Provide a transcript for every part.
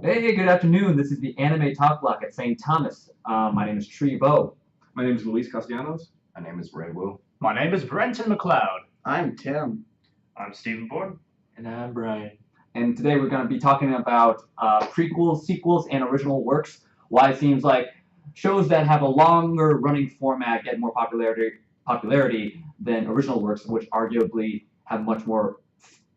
Hey, good afternoon. This is the Anime Talk Block at St. Thomas. My name is Trevo. My name is Luis Castellanos. My name is Ray Wu. My name is Brenton McLeod. I'm Tim. I'm Stephen Bourne. And I'm Brian. And today we're going to be talking about prequels, sequels, and original works. Why it seems like shows that have a longer running format get more popularity than original works, which arguably have much more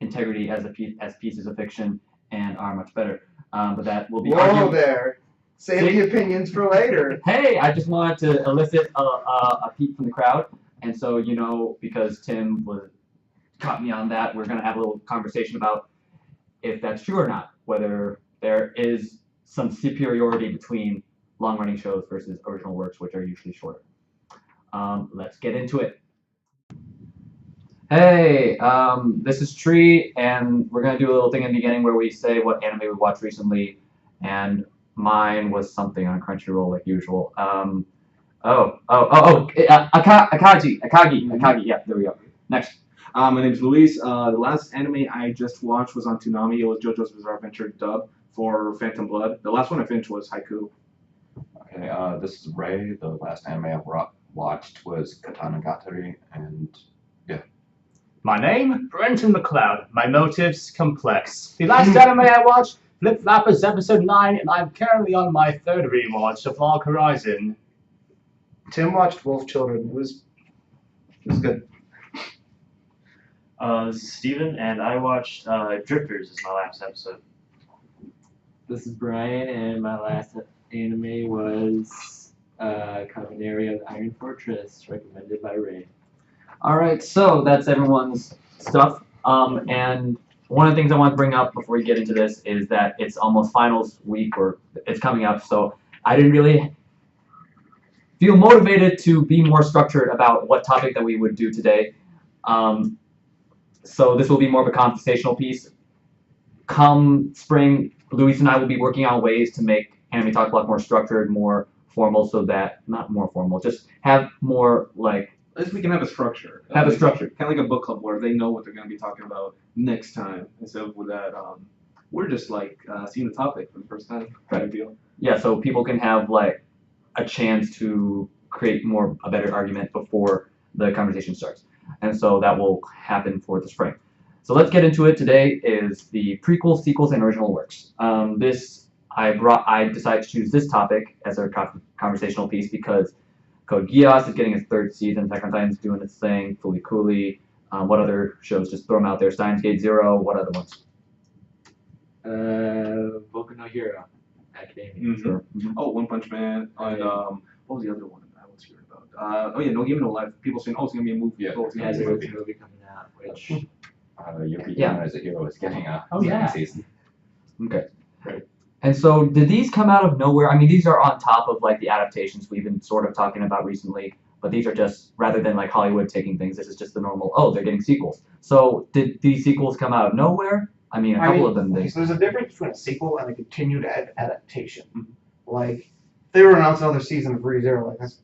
integrity as pieces of fiction and are much better. But that will be Whoa there. Save the opinions for later. Hey, I just wanted to elicit a peek from the crowd. And so, because Tim caught me on that, we're going to have a little conversation about if that's true or not, whether there is some superiority between long-running shows versus original works, which are usually shorter. Let's get into it. Hey, this is Tree, and we're going to do a little thing in the beginning where we say what anime we watched recently, and mine was something on Crunchyroll like usual. Akagi, yeah, there we go. Next. My name is Luis. The last anime I just watched was on Toonami. It was JoJo's Bizarre Adventure dub for Phantom Blood. The last one I finished was Haiku. Okay, this is Ray. The last anime I watched was Katanagatari, and yeah. My name, Brenton McLeod. My motives, complex. The last anime I watched, Flip Flappers Episode 9, and I'm currently on my third rewatch of Log Horizon. Tim watched Wolf Children. It was good. This is Steven, and I watched Drifters as my last episode. This is Brian, and my last anime was Cabaneri of the Iron Fortress, recommended by Ray. All right, so that's everyone's stuff. And one of the things I want to bring up before we get into this is that it's almost finals week, or it's coming up, so I didn't really feel motivated to be more structured about what topic that we would do today. So this will be more of a conversational piece. Come spring, Luis and I will be working on ways to make Anime Talk Block more structured, more formal, so that, not more formal, just have more, like... At least we can have a structure. Have a structure. Kind of like a book club where they know what they're going to be talking about next time. Instead of with that, we're just like seeing the topic for the first time. Kind of deal. Yeah, so people can have, like, a chance to create a better argument before the conversation starts. And so that will happen for the spring. So let's get into it. Today is the prequels, sequels, and original works. I decided to choose this topic as our conversational piece because Code Geass is getting its third season. Attack on Titan's doing its thing. Fooly Cooly. What other shows? Just throw them out there. Steins Gate Zero. What other ones? Boku no Hero Academia. Mm-hmm. Sure. Mm-hmm. Oh, One Punch Man. And what was the other one I was hearing about? No Game No Life. People saying, oh, it's going to be a movie. Yeah. Oh, it's Yeah, going to there's be a movie coming out, which... Yuki Yeah. Yama as a hero is getting a Oh, yeah. second season. Okay. Right. And so did these come out of nowhere? I mean, these are on top of like the adaptations we've been sort of talking about recently, but these are just, rather than like Hollywood taking things, this is just the normal, oh, they're getting sequels. So did these sequels come out of nowhere? I mean, a couple of them Okay, did. so there's a difference between a sequel and a continued adaptation. Like, if they were to announce another season of ReZero, like that's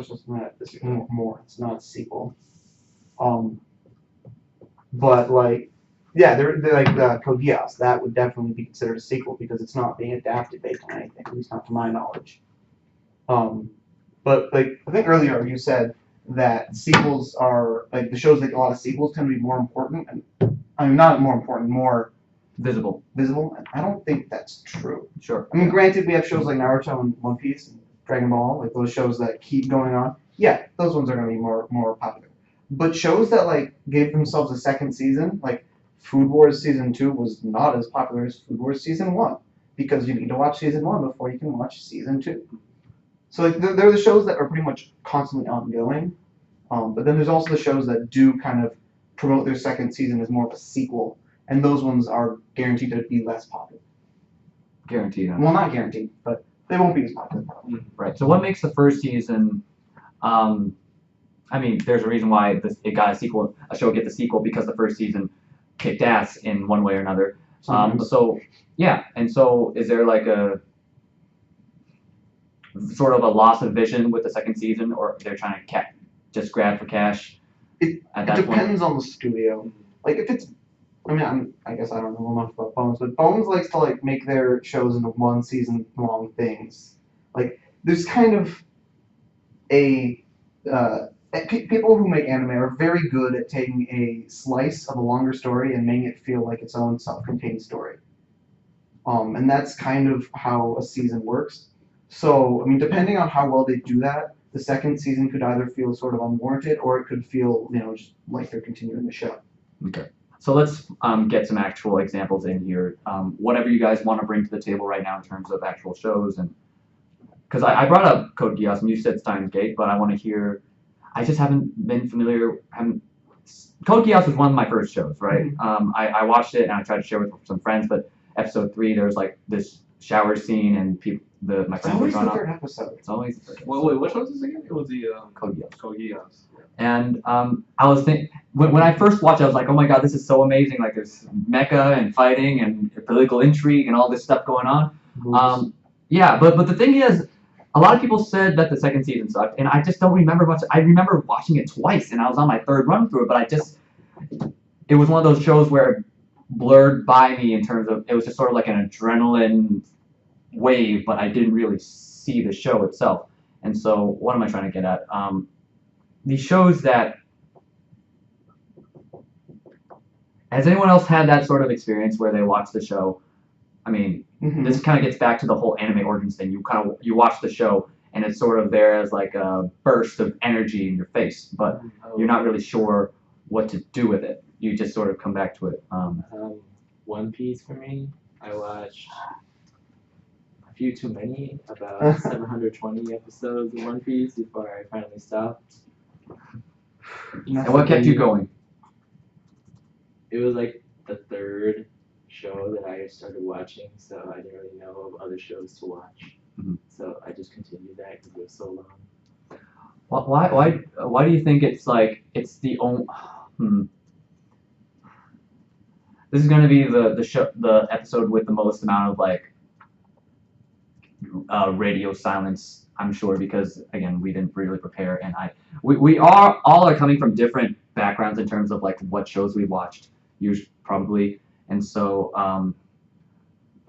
just not this more. It's not a sequel. But like, yeah, they're like Code Geass. That would definitely be considered a sequel because it's not being adapted based on anything, at least not to my knowledge. But like I think earlier you said that sequels are like the shows that get a lot of sequels tend to be more important, and I mean not more important, more Visible. visible. And I don't think that's true. Sure. I mean, granted, we have shows like Naruto and One Piece and Dragon Ball, like those shows that keep going on. Yeah, those ones are going to be more popular. But shows that like gave themselves a second season, like Food Wars Season 2 was not as popular as Food Wars Season 1 because you need to watch Season 1 before you can watch Season 2. So like they're the shows that are pretty much constantly ongoing. But then there's also the shows that do kind of promote their second season as more of a sequel, and those ones are guaranteed to be less popular. Guaranteed. Well, not guaranteed, but they won't be as popular. Right. So what makes the first season? I mean, there's a reason why it got a sequel. A show gets a sequel because the first season kicked ass in one way or another. So yeah, and so is there like a sort of a loss of vision with the second season, or they're trying to just grab for cash? It depends on the studio. Like if it's I mean, I guess I don't know much about Bones, but Bones likes to like make their shows into one season long things. Like there's kind of a people who make anime are very good at taking a slice of a longer story and making it feel like its own self-contained story. And that's kind of how a season works. So, I mean, depending on how well they do that, the second season could either feel sort of unwarranted or it could feel, just like they're continuing the show. Okay. So let's get some actual examples in here. Whatever you guys want to bring to the table right now in terms of actual shows, and because I brought up Code Geass and you said Steins Gate, but I want to hear. I just haven't been familiar. Code Geass was one of my first shows, right? I watched it and I tried to share with some friends, but episode 3 there's like this shower scene and my friends were It's always going the up. third episode. It's always the third episode. Wait, what show was this again? It was the Code Geass. Code Geass. And I was thinking, when I first watched it, I was like, oh my god, this is so amazing. Like, there's mecha and fighting and political intrigue and all this stuff going on. Yeah, but the thing is, a lot of people said that the second season sucked, and I just don't remember much. I remember watching it twice, and I was on my third run through it, but it was one of those shows where it blurred by me in terms of, it was just sort of like an adrenaline wave, but I didn't really see the show itself. And so, what am I trying to get at? These shows that, has anyone else had that sort of experience where they watch the show? I mean, this kind of gets back to the whole anime origins thing. You watch the show and it's sort of there as like a burst of energy in your face, but you're not really sure what to do with it. You just sort of come back to it. One Piece for me. I watched a few too many, about 720 episodes of One Piece before I finally stopped. And what kept you going? It was like the third show that I started watching, so I didn't really know of other shows to watch. So I just continued that because it was so long. Why do you think it's the only? This is going to be the episode with the most amount of radio silence, I'm sure, because again we didn't really prepare, and we all are coming from different backgrounds in terms of like what shows we watched, usually probably, and so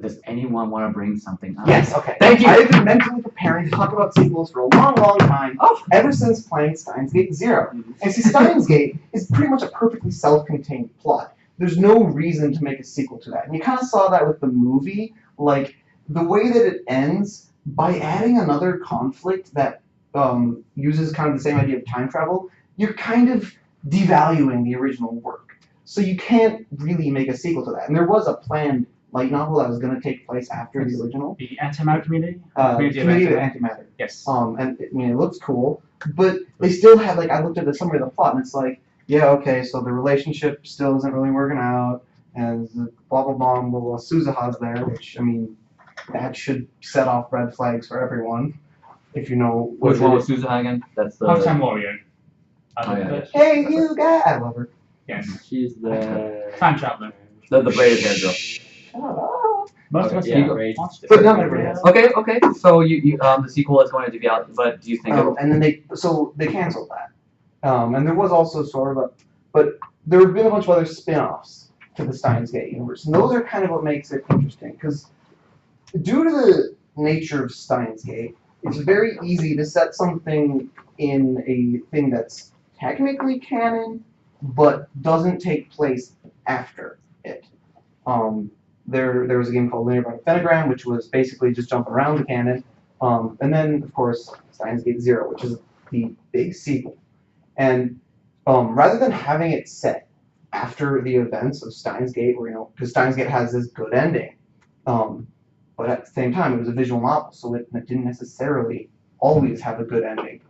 does anyone want to bring something up? Yes, okay. Thank you. I've been mentally preparing to talk about sequels for a long, long time, ever since playing Steins Gate Zero. And see, Steins Gate is pretty much a perfectly self-contained plot. There's no reason to make a sequel to that. And you kind of saw that with the movie, like, the way that it ends, by adding another conflict that uses kind of the same idea of time travel, you're kind of devaluing the original work. So you can't really make a sequel to that. And there was a planned light novel that was going to take place after the original. The antimatter community? Community of Antimatter. Yes. And it looks cool, but they still have, like, I looked at the summary of the plot, and it's like, yeah, okay, so the relationship still isn't really working out, and blah, blah, blah, blah, blah, Suzuha's there, which, I mean, that should set off red flags for everyone, if you know what Which one was Suzuha again? That's the Half-Time Warrior. yeah. Hey, you guy! I love her. Yes. She's the Time traveler. the braided hair girl. Shut up. Most of us Yeah, have right. watched it. But not everybody has. Okay. So you the sequel is going to be out, but do you think it'll? And then they canceled that. And there was also sort of but there have been a bunch of other spin-offs to the Steins Gate universe. And those are kind of what makes it interesting, because due to the nature of Steins Gate, it's very easy to set something in a thing that's technically canon, but doesn't take place after it. There was a game called Linear by Pentagram, which was basically just jumping around the canon. And then, of course, Steins Gate Zero, which is the big sequel. And rather than having it set after the events of Steins Gate, because Steins Gate has this good ending, but at the same time, it was a visual novel, so it didn't necessarily always have a good ending.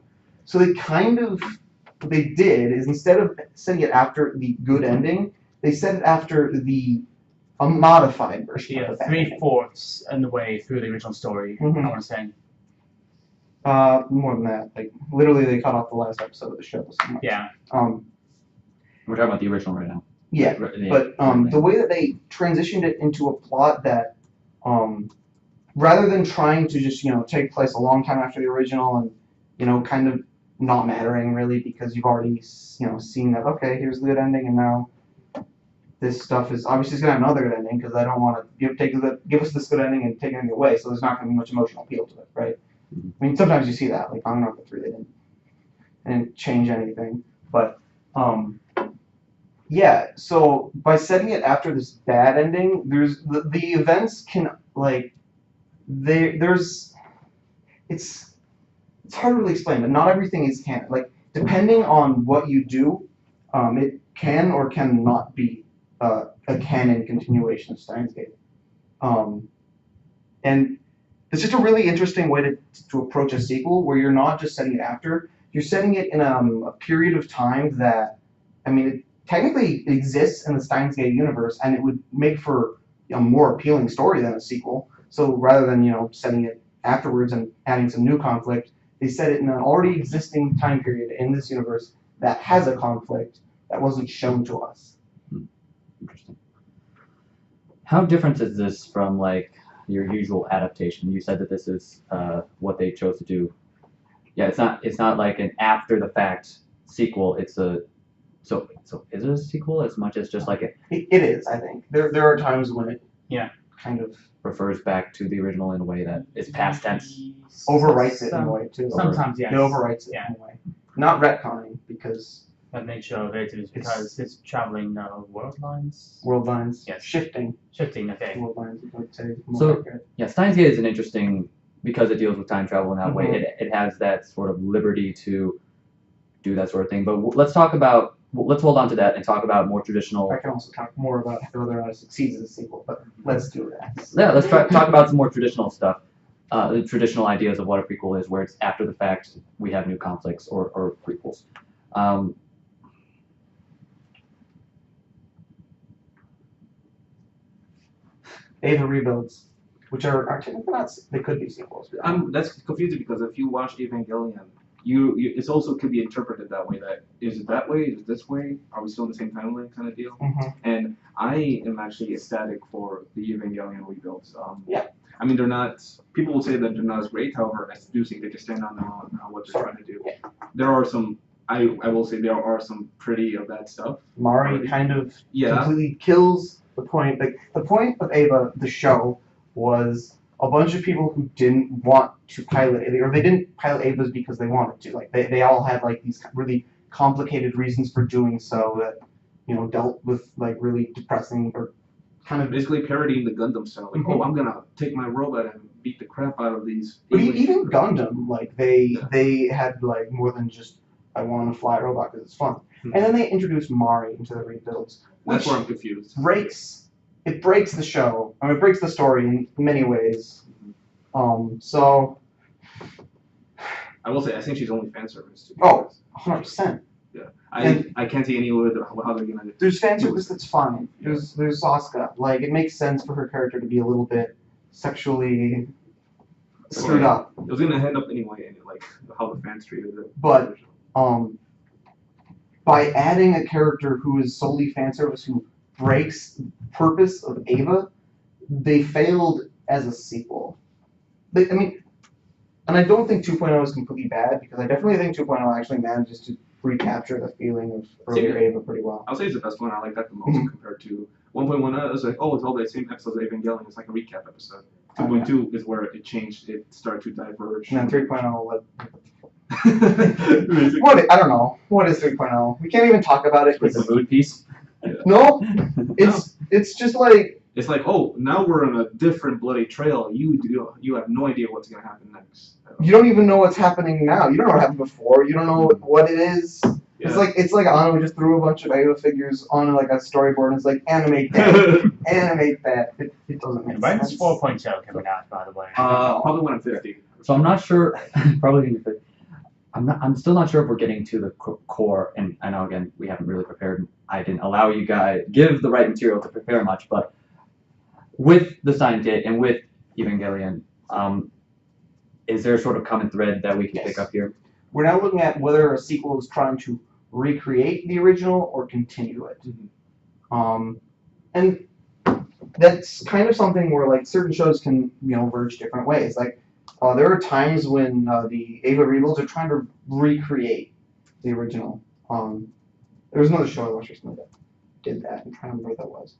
So what they did is, instead of setting it after the good ending, they set it after a modified version of the bad ending. 3/4 in the way through the original story, I want to say. More than that. Like, literally, they cut off the last episode of the show so much. Yeah. We're talking about the original right now. Yeah, but the way that they transitioned it into a plot that, rather than trying to just, take place a long time after the original and, kind of not mattering really because you've already, seen that, okay, here's the good ending and now this stuff is obviously it's gonna have another good ending because I don't want to give us this good ending and take anything away. So there's not gonna be much emotional appeal to it, right? I mean, sometimes you see that, like Danaraompa 3, they didn't change anything, but yeah. So by setting it after this bad ending, there's the events can like there's it's hard to really explain, but not everything is canon. Like depending on what you do, it can or cannot be a canon continuation of Steins Gate. And it's just a really interesting way to approach a sequel where you're not just setting it after, you're setting it in a period of time that, I mean, it technically exists in the Steins Gate universe, and it would make for a more appealing story than a sequel. So rather than, setting it afterwards and adding some new conflict, they set it in an already existing time period in this universe that has a conflict that wasn't shown to us. Interesting. How different is this from like your usual adaptation? You said that this is what they chose to do. Yeah, it's not like an after the fact sequel. It's a so is it a sequel as much as just like it is, I think. There are times when it kind of refers back to the original in a way that is past tense. Overwrites it in a way too. Sometimes, yes. It overwrites it in a way. Not retconning because The nature of it is because it's traveling world lines. world lines, Yes. shifting Okay. world lines, I would say. So- Yeah, Steins Gate is an interesting because it deals with time travel in that way. Mhm. It has that sort of liberty to do that sort of thing. But let's hold on to that and talk about more traditional. I can also talk more about whether or not it succeeds as a sequel, but let's do that. Yeah, let's talk about some more traditional stuff. The traditional ideas of what a prequel is, where it's after the fact, we have new conflicts or prequels. Ava rebuilds, which are technically not, they could be sequels. That's confusing because if you watch Evangelion, you it's also could be interpreted that way. That is it that way? Is it this way? Are we still in the same timeline kind of deal? Mhm. And I am actually ecstatic for the Evangelion rebuilds. Yeah. I mean, they're not. People will say that they're not as great. However, I do think they can stand on their own what they're trying to do. Yeah. There are some. I will say there are some pretty of that stuff. Mari kind of Yeah. completely kills the point. Like the point of Ava, the show, was a bunch of people who didn't want to pilot it, or they didn't pilot Avas because they wanted to. Like they all had like these really complicated reasons for doing so that dealt with like really depressing or kind of. Basically parodying the Gundam style. Like, Mhm. oh, I'm gonna take my robot and beat the crap out of these. But alien even creatures. Gundam, like they had like more than just I want to fly a robot because it's fun. Mhm. And then they introduced Mari into the rebuilds, That's which where I'm confused. breaks the show. I mean, it breaks the story in many ways. So I will say I think she's only fan service. To be Oh. honest. 100%. I can't see any way how they're gonna. There's fan service that's fine. There's Asuka. Like it makes sense for her character to be a little bit sexually screwed up. It was gonna end up anyway, and like how the fans treated it. But by adding a character who is solely fan service who breaks the purpose of Ava, they failed as a sequel. And I don't think 2.0 is completely bad because I definitely think 2.0 actually manages to recapture the feeling of earlier Ava pretty well. I'll say it's the best one. I like that the most Mhm. compared to 1.1. It was like, oh, it's all the same episodes of Evangelion. It's like a recap episode. Oh, 2.2 is where it changed. It started to diverge. And then 3.0, like, Basically. I don't know. What is 3.0? We can't even talk about it. It's a mood piece. No, it's just like It's like, oh, now we're on a different bloody trail. You have no idea what's gonna happen next. you don't even know what's happening now. You don't know what happened before. You don't know what it is. Yeah. It's like I don't know, we just threw a bunch of Ava figures on like a storyboard and it's like animate that, animate that. It doesn't make When's sense. 4.0 coming out, by the way? Probably when I'm 50. So I'm not sure. Probably. I'm still not sure if we're getting to the core. And I know again we haven't really prepared. I didn't allow you guys give the right material to prepare much, but with the Steins Gate and with Evangelion, is there a sort of common thread that we can pick up here? We're now looking at whether a sequel is trying to recreate the original or continue it. And that's kind of something where like certain shows can verge different ways. Like there are times when the Ava rebuilds are trying to recreate the original. There was another show I watched recently that did that. I'm trying to remember what that was.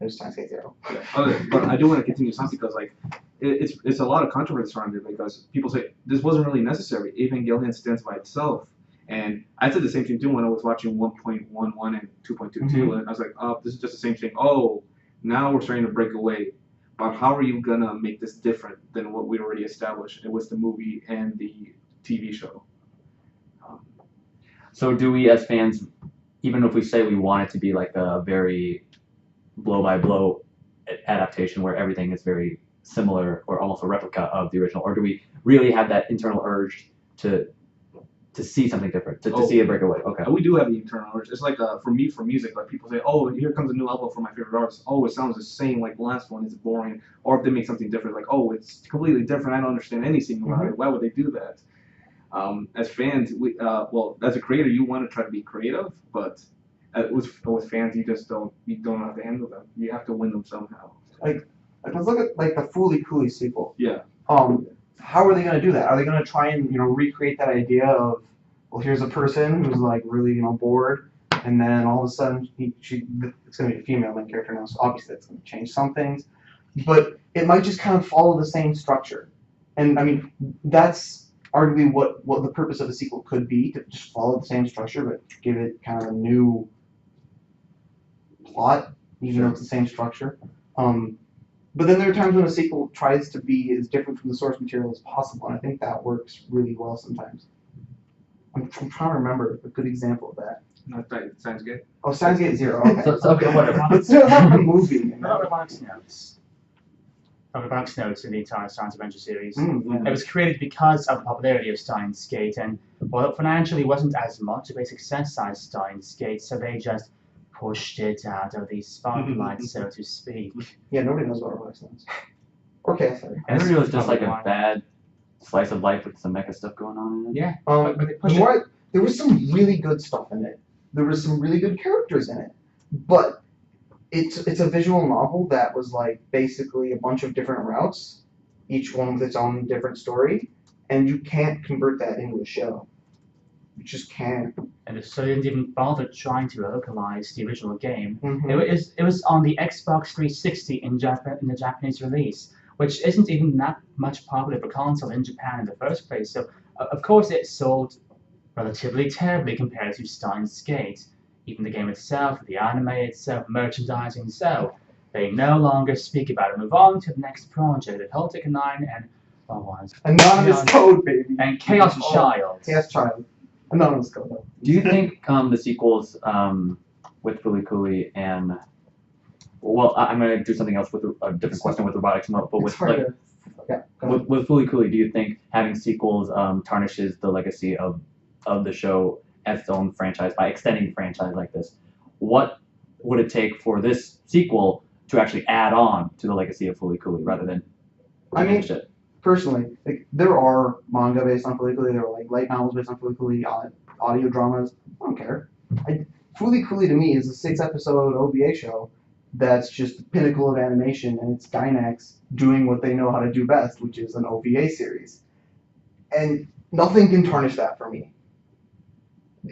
It was Steins Gate 0. Yeah. But I do want to continue something because like it's a lot of controversy around it because people say this wasn't really necessary. Evangelion stands by itself, and I said the same thing too when I was watching 1.11 and 2.22, and I was like, oh, this is just the same thing. Oh, now we're starting to break away. But how are you gonna make this different than what we already established? It was the movie and the TV show. So do we as fans, even if we say we want it to be like a very blow by blow adaptation where everything is very similar or almost a replica of the original, or do we really have that internal urge to see something different, to see it break away? Okay. We do have the internal urge. It's like for me, for music, like people say, oh, here comes a new album from my favorite artist. Oh, it sounds the same like the last one. It's boring. Or if they make something different, like, oh, it's completely different. I don't understand anything about it. Why would they do that? As fans, well, as a creator, you want to try to be creative, but with fans, you don't have to handle them. You have to win them somehow. Like let's look at like the Fooly Cooly sequel. Yeah. How are they going to do that? Are they going to try and recreate that idea of, well, here's a person who's like really bored, and then all of a sudden it's going to be a female main character now, so obviously that's going to change some things, but it might just kind of follow the same structure. And I mean, that's arguably what the purpose of a sequel could be, to just follow the same structure but give it kind of a new plot, even though it's the same structure. But then there are times when a sequel tries to be as different from the source material as possible, and I think that works really well sometimes. I'm trying to remember a good example of that. Not that Steins Gate. Oh, Steins Gate 0. Okay. So okay, whatever. Let's talk about the movie. Another box notes. Other box notes in the entire Steins Adventure series. Yeah. It was created because of the popularity of Steins Gate, and while it financially wasn't as much of a success as Steins Gate, so they just pushed it out of the spotlight, so to speak. Yeah, nobody knows what Rolex is. Or Castellanos. I heard it was just like a bad slice of life with some mecha stuff going on in it. Yeah. But they pushed there was some really good stuff in it. There was some really good characters in it. But it's a visual novel that was like basically a bunch of different routes, each one with its own different story, and you can't convert that into a show. You just can't. And so they didn't even bother trying to localize the original game. Mhm. It was on the Xbox 360 in the Japanese release, which isn't even that much popular for console in Japan in the first place. So of course it sold relatively terribly compared to Steins Gate. Even the game itself, the anime itself, merchandising. So they no longer speak about it. Move on to the next project, the Celtic 9 and Anonymous Code, baby. and Chaos Child. Chaos Child. Anonymous Code, though. Do you think the sequels with Fooly Cooly and I'm gonna do something else with a different question with robotics, but It's with hard like to- yeah, go ahead. with Fooly Cooly, do you think having sequels tarnishes the legacy of the show as its own franchise by extending the franchise like this? What would it take for this sequel to actually add on to the legacy of Fooly Cooly rather than diminish it? Personally, like there are manga based on Fooly Cooly, there are like light novels based on Fooly Cooly, audio dramas. I don't care. Fooly Cooly to me is a 6-episode OVA show that's just the pinnacle of animation, and it's Gainax doing what they know how to do best, which is an OVA series. And nothing can tarnish that for me.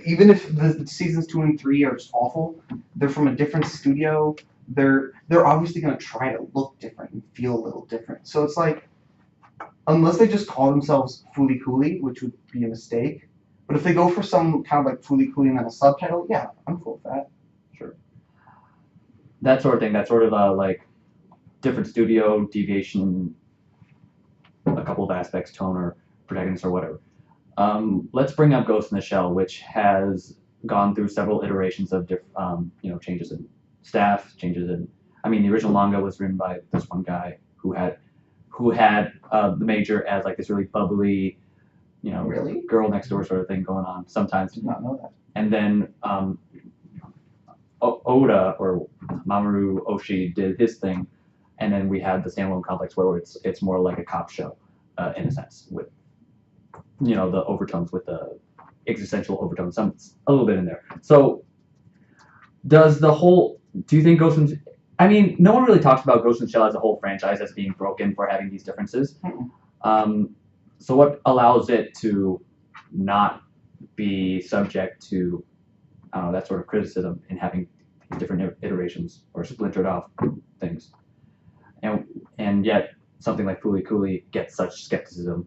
Even if the seasons 2 and 3 are just awful, they're from a different studio. They're obviously going to try to look different and feel a little different. So it's like, unless they just call themselves Fooly Cooly, which would be a mistake. But if they go for some kind of like Fooly Cooly and then a subtitle, yeah, I'm cool with that. Sure. That sort of thing. That sort of like different studio deviation, a couple of aspects, tone or protagonist or whatever. Let's bring up Ghost in the Shell, which has gone through several iterations of different, changes in staff, changes in. I mean, the original manga was written by this one guy who had the major as like this really bubbly, Really? girl next door sort of thing going on sometimes. Did not know that. And then Oda or Mamoru Oshii did his thing, and then we had the standalone complex where it's more like a cop show in a sense with the overtones, with the existential overtones, a little bit in there. So do you think Ghost in no one really talks about Ghost in the Shell as a whole franchise as being broken for having these differences. So what allows it to not be subject to that sort of criticism in having different iterations or splintered off things, and yet something like Fooly Cooly gets such skepticism,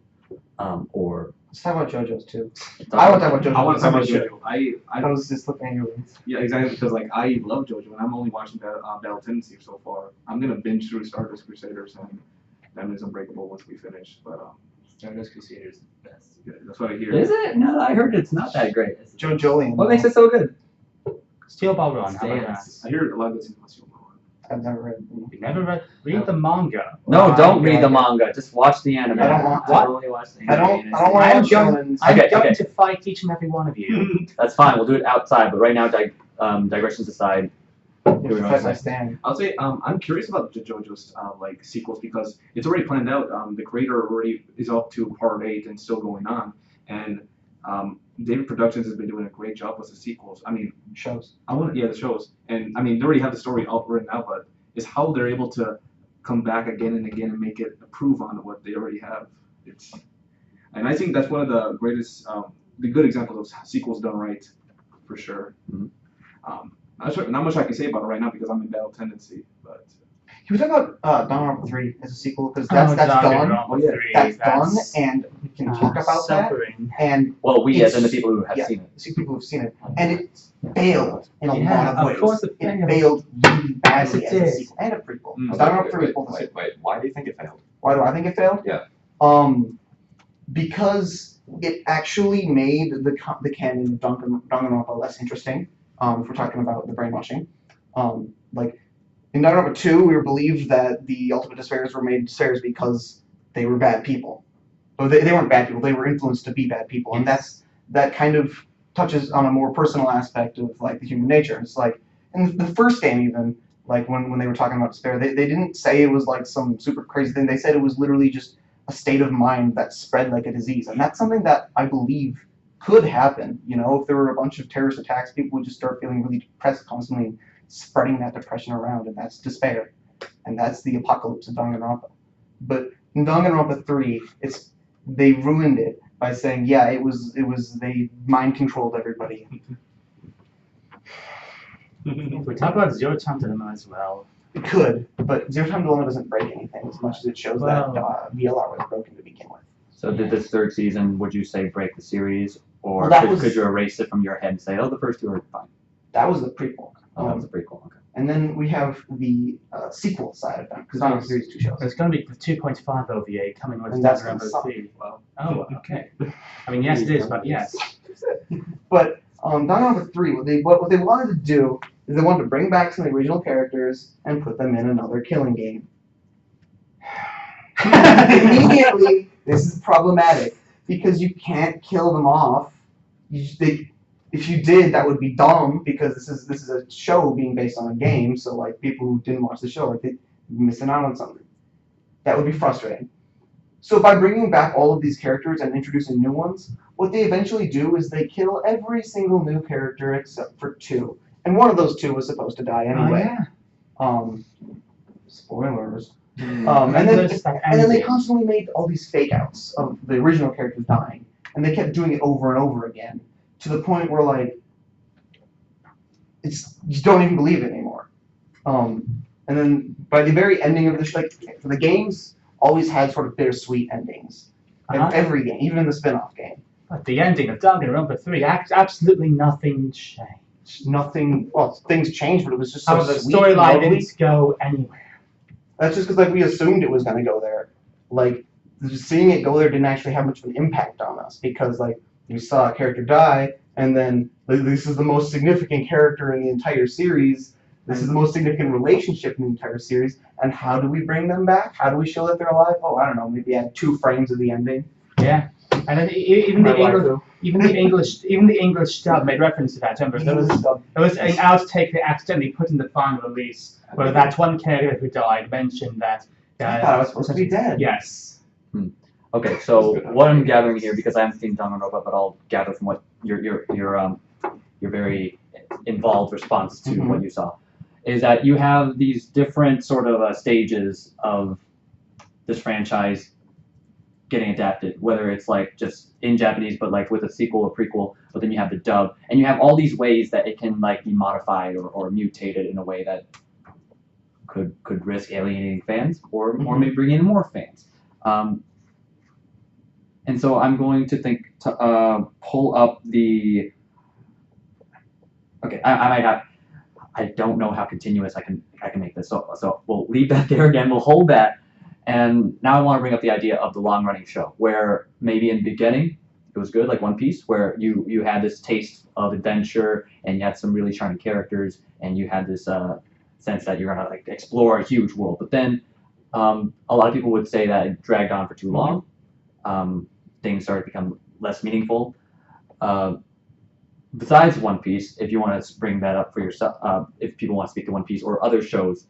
or Let's talk about JoJo's too. I want to talk about JoJo. I want to talk about JoJo. JoJo. I was just looking at your links. Yeah, exactly, because like I love JoJo, and I'm only watching Battle Tendency so far. I'm gonna binge through Stardust Crusaders and then is Unbreakable once we finish. But Stardust Crusaders is the best. yeah, that's what I hear. is it? No, I heard it's not that great. JoJolian. What makes it so good? Steel Ball Run. How about that? Stance. I hear a lot of good things about Steel Ball. I've never read. You never read the manga. No, Wow, don't read the yeah. manga. Just watch the anime. I don't want. I only watch the I don't anime. want to I'm watch going- shonens. I'm Okay, going okay. to fight each and every one of you. That's fine. We'll do it outside. But right now, digressions aside, You Here we have go, to fight my next. stand. I'll say I'm curious about the JoJo's like sequels because it's already planned out. The creator already is up to part 8 and still going on, and David Productions has been doing a great job with the sequels. I mean, Shows. the shows, and I mean they already have the story all written out, but it's how they're able to come back again and again and make it improve on what they already have. And I think that's one of the greatest, the good examples of sequels done right, for sure. Mhm. Not much I can say about it right now because I'm in Battle Tendency, but. Can we talk about Danaraompa 3 as a sequel? Because that's done. That's done, and we can talk about that. Suffering. And well, we as in the It's- people who have yeah. seen it. see people who've seen it, and it failed in a Yeah, lot of ways. of course it failed really badly Yes, as it a did. sequel and a prequel. Mm. Danaraompa 3 is both a sequel. Wait, why do you think it failed? Why do I think it failed? Yeah. Because it actually made the canon of Danganronpa less interesting. If we're talking about the brainwashing, like in Danganronpa 2, we were believed that the ultimate despairs were made despairs because they were bad people. But they weren't bad people; they were influenced to be bad people, and that kind of touches on a more personal aspect of like the human nature. It's like in the first game, even like when they were talking about despair, they didn't say it was like some super crazy thing. They said it was literally just a state of mind that spread like a disease, and that's something that I believe could happen. You know, if there were a bunch of terrorist attacks, people would just start feeling really depressed constantly, spreading that depression around, and that's despair, and that's the apocalypse of Danganronpa. But in Danganronpa 3, they ruined it by saying, yeah, it was they mind controlled everybody. We talk about Zero Time Dilemma as well. It could, but Zero Time Dilemma doesn't break anything as much as it shows that VLR was broken to begin with. So did this third season, would you say, break the series? Or Well, that was- could you erase it from your head and say, oh, the first two are fine? That was the prequel. Oh, that was a prequel. Okay. And then we have the sequel side of them, because Danganronpa series 2 shows. There's going to be the 2.5 OVA coming with And that's Danganronpa gonna suck. 3. Oh, okay. I mean, yes, it is, but yes. But Danganronpa 3, what they wanted to do is they wanted to bring back some of the original characters and put them in another killing game. Immediately, this is problematic because you can't kill them off. If you did, that would be dumb because this is a show being based on a game. So like people who didn't watch the show, like they're missing out on something. That would be frustrating. So by bringing back all of these characters and introducing new ones, what they eventually do is they kill every single new character except for 2, and one of those 2 was supposed to die anyway. Spoilers. And then they constantly made all these fake outs of the original characters dying, and they kept doing it over and over again to the point where like you don't even believe it anymore. And then by the very ending of the show, like the games always had sort of bittersweet endings. Every game, even in the spin-off game. But the ending of Danganronpa 3, absolutely nothing changed. Nothing. Well, things changed, but it was just so How the sweet and storyline lovely. didn't go anywhere. That's just because like we assumed it was going to go there. Like just seeing it go there didn't actually have much of an impact on us because like we saw a character die, and then like, this is the most significant character in the entire series. This is the most significant relationship in the entire series. And how do we bring them back? How do we show that they're alive? Oh, I don't know. Maybe add 2 frames of the ending. Yeah, and then even the English dub made reference to that. Remember, there was an outtake they accidentally put in the final release where that one character who died mentioned that. I thought I was supposed to be dead. Yes. Okay, so what I'm gathering here, because I haven't seen Danganronpa, but I'll gather from what your very involved response to what you saw, is that you have these different sort of stages of this franchise getting adapted, whether it's like just in Japanese, but like with a sequel or prequel, but then you have the dub, and you have all these ways that it can like be modified or mutated in a way that could risk alienating fans or maybe bring in more fans. And so I'm going to pull up the. Okay, I might have. I don't know how continuous I can make this. So we'll leave that there again. We'll hold that. And now I want to bring up the idea of the long-running show, where maybe in the beginning it was good, like One Piece, where you had this taste of adventure and you had some really charming characters and you had this sense that you're gonna like explore a huge world. But then a lot of people would say that it dragged on for too long. Things started to become less meaningful. Besides One Piece, if you want to bring that up for yourself, if people want to speak to One Piece or other shows,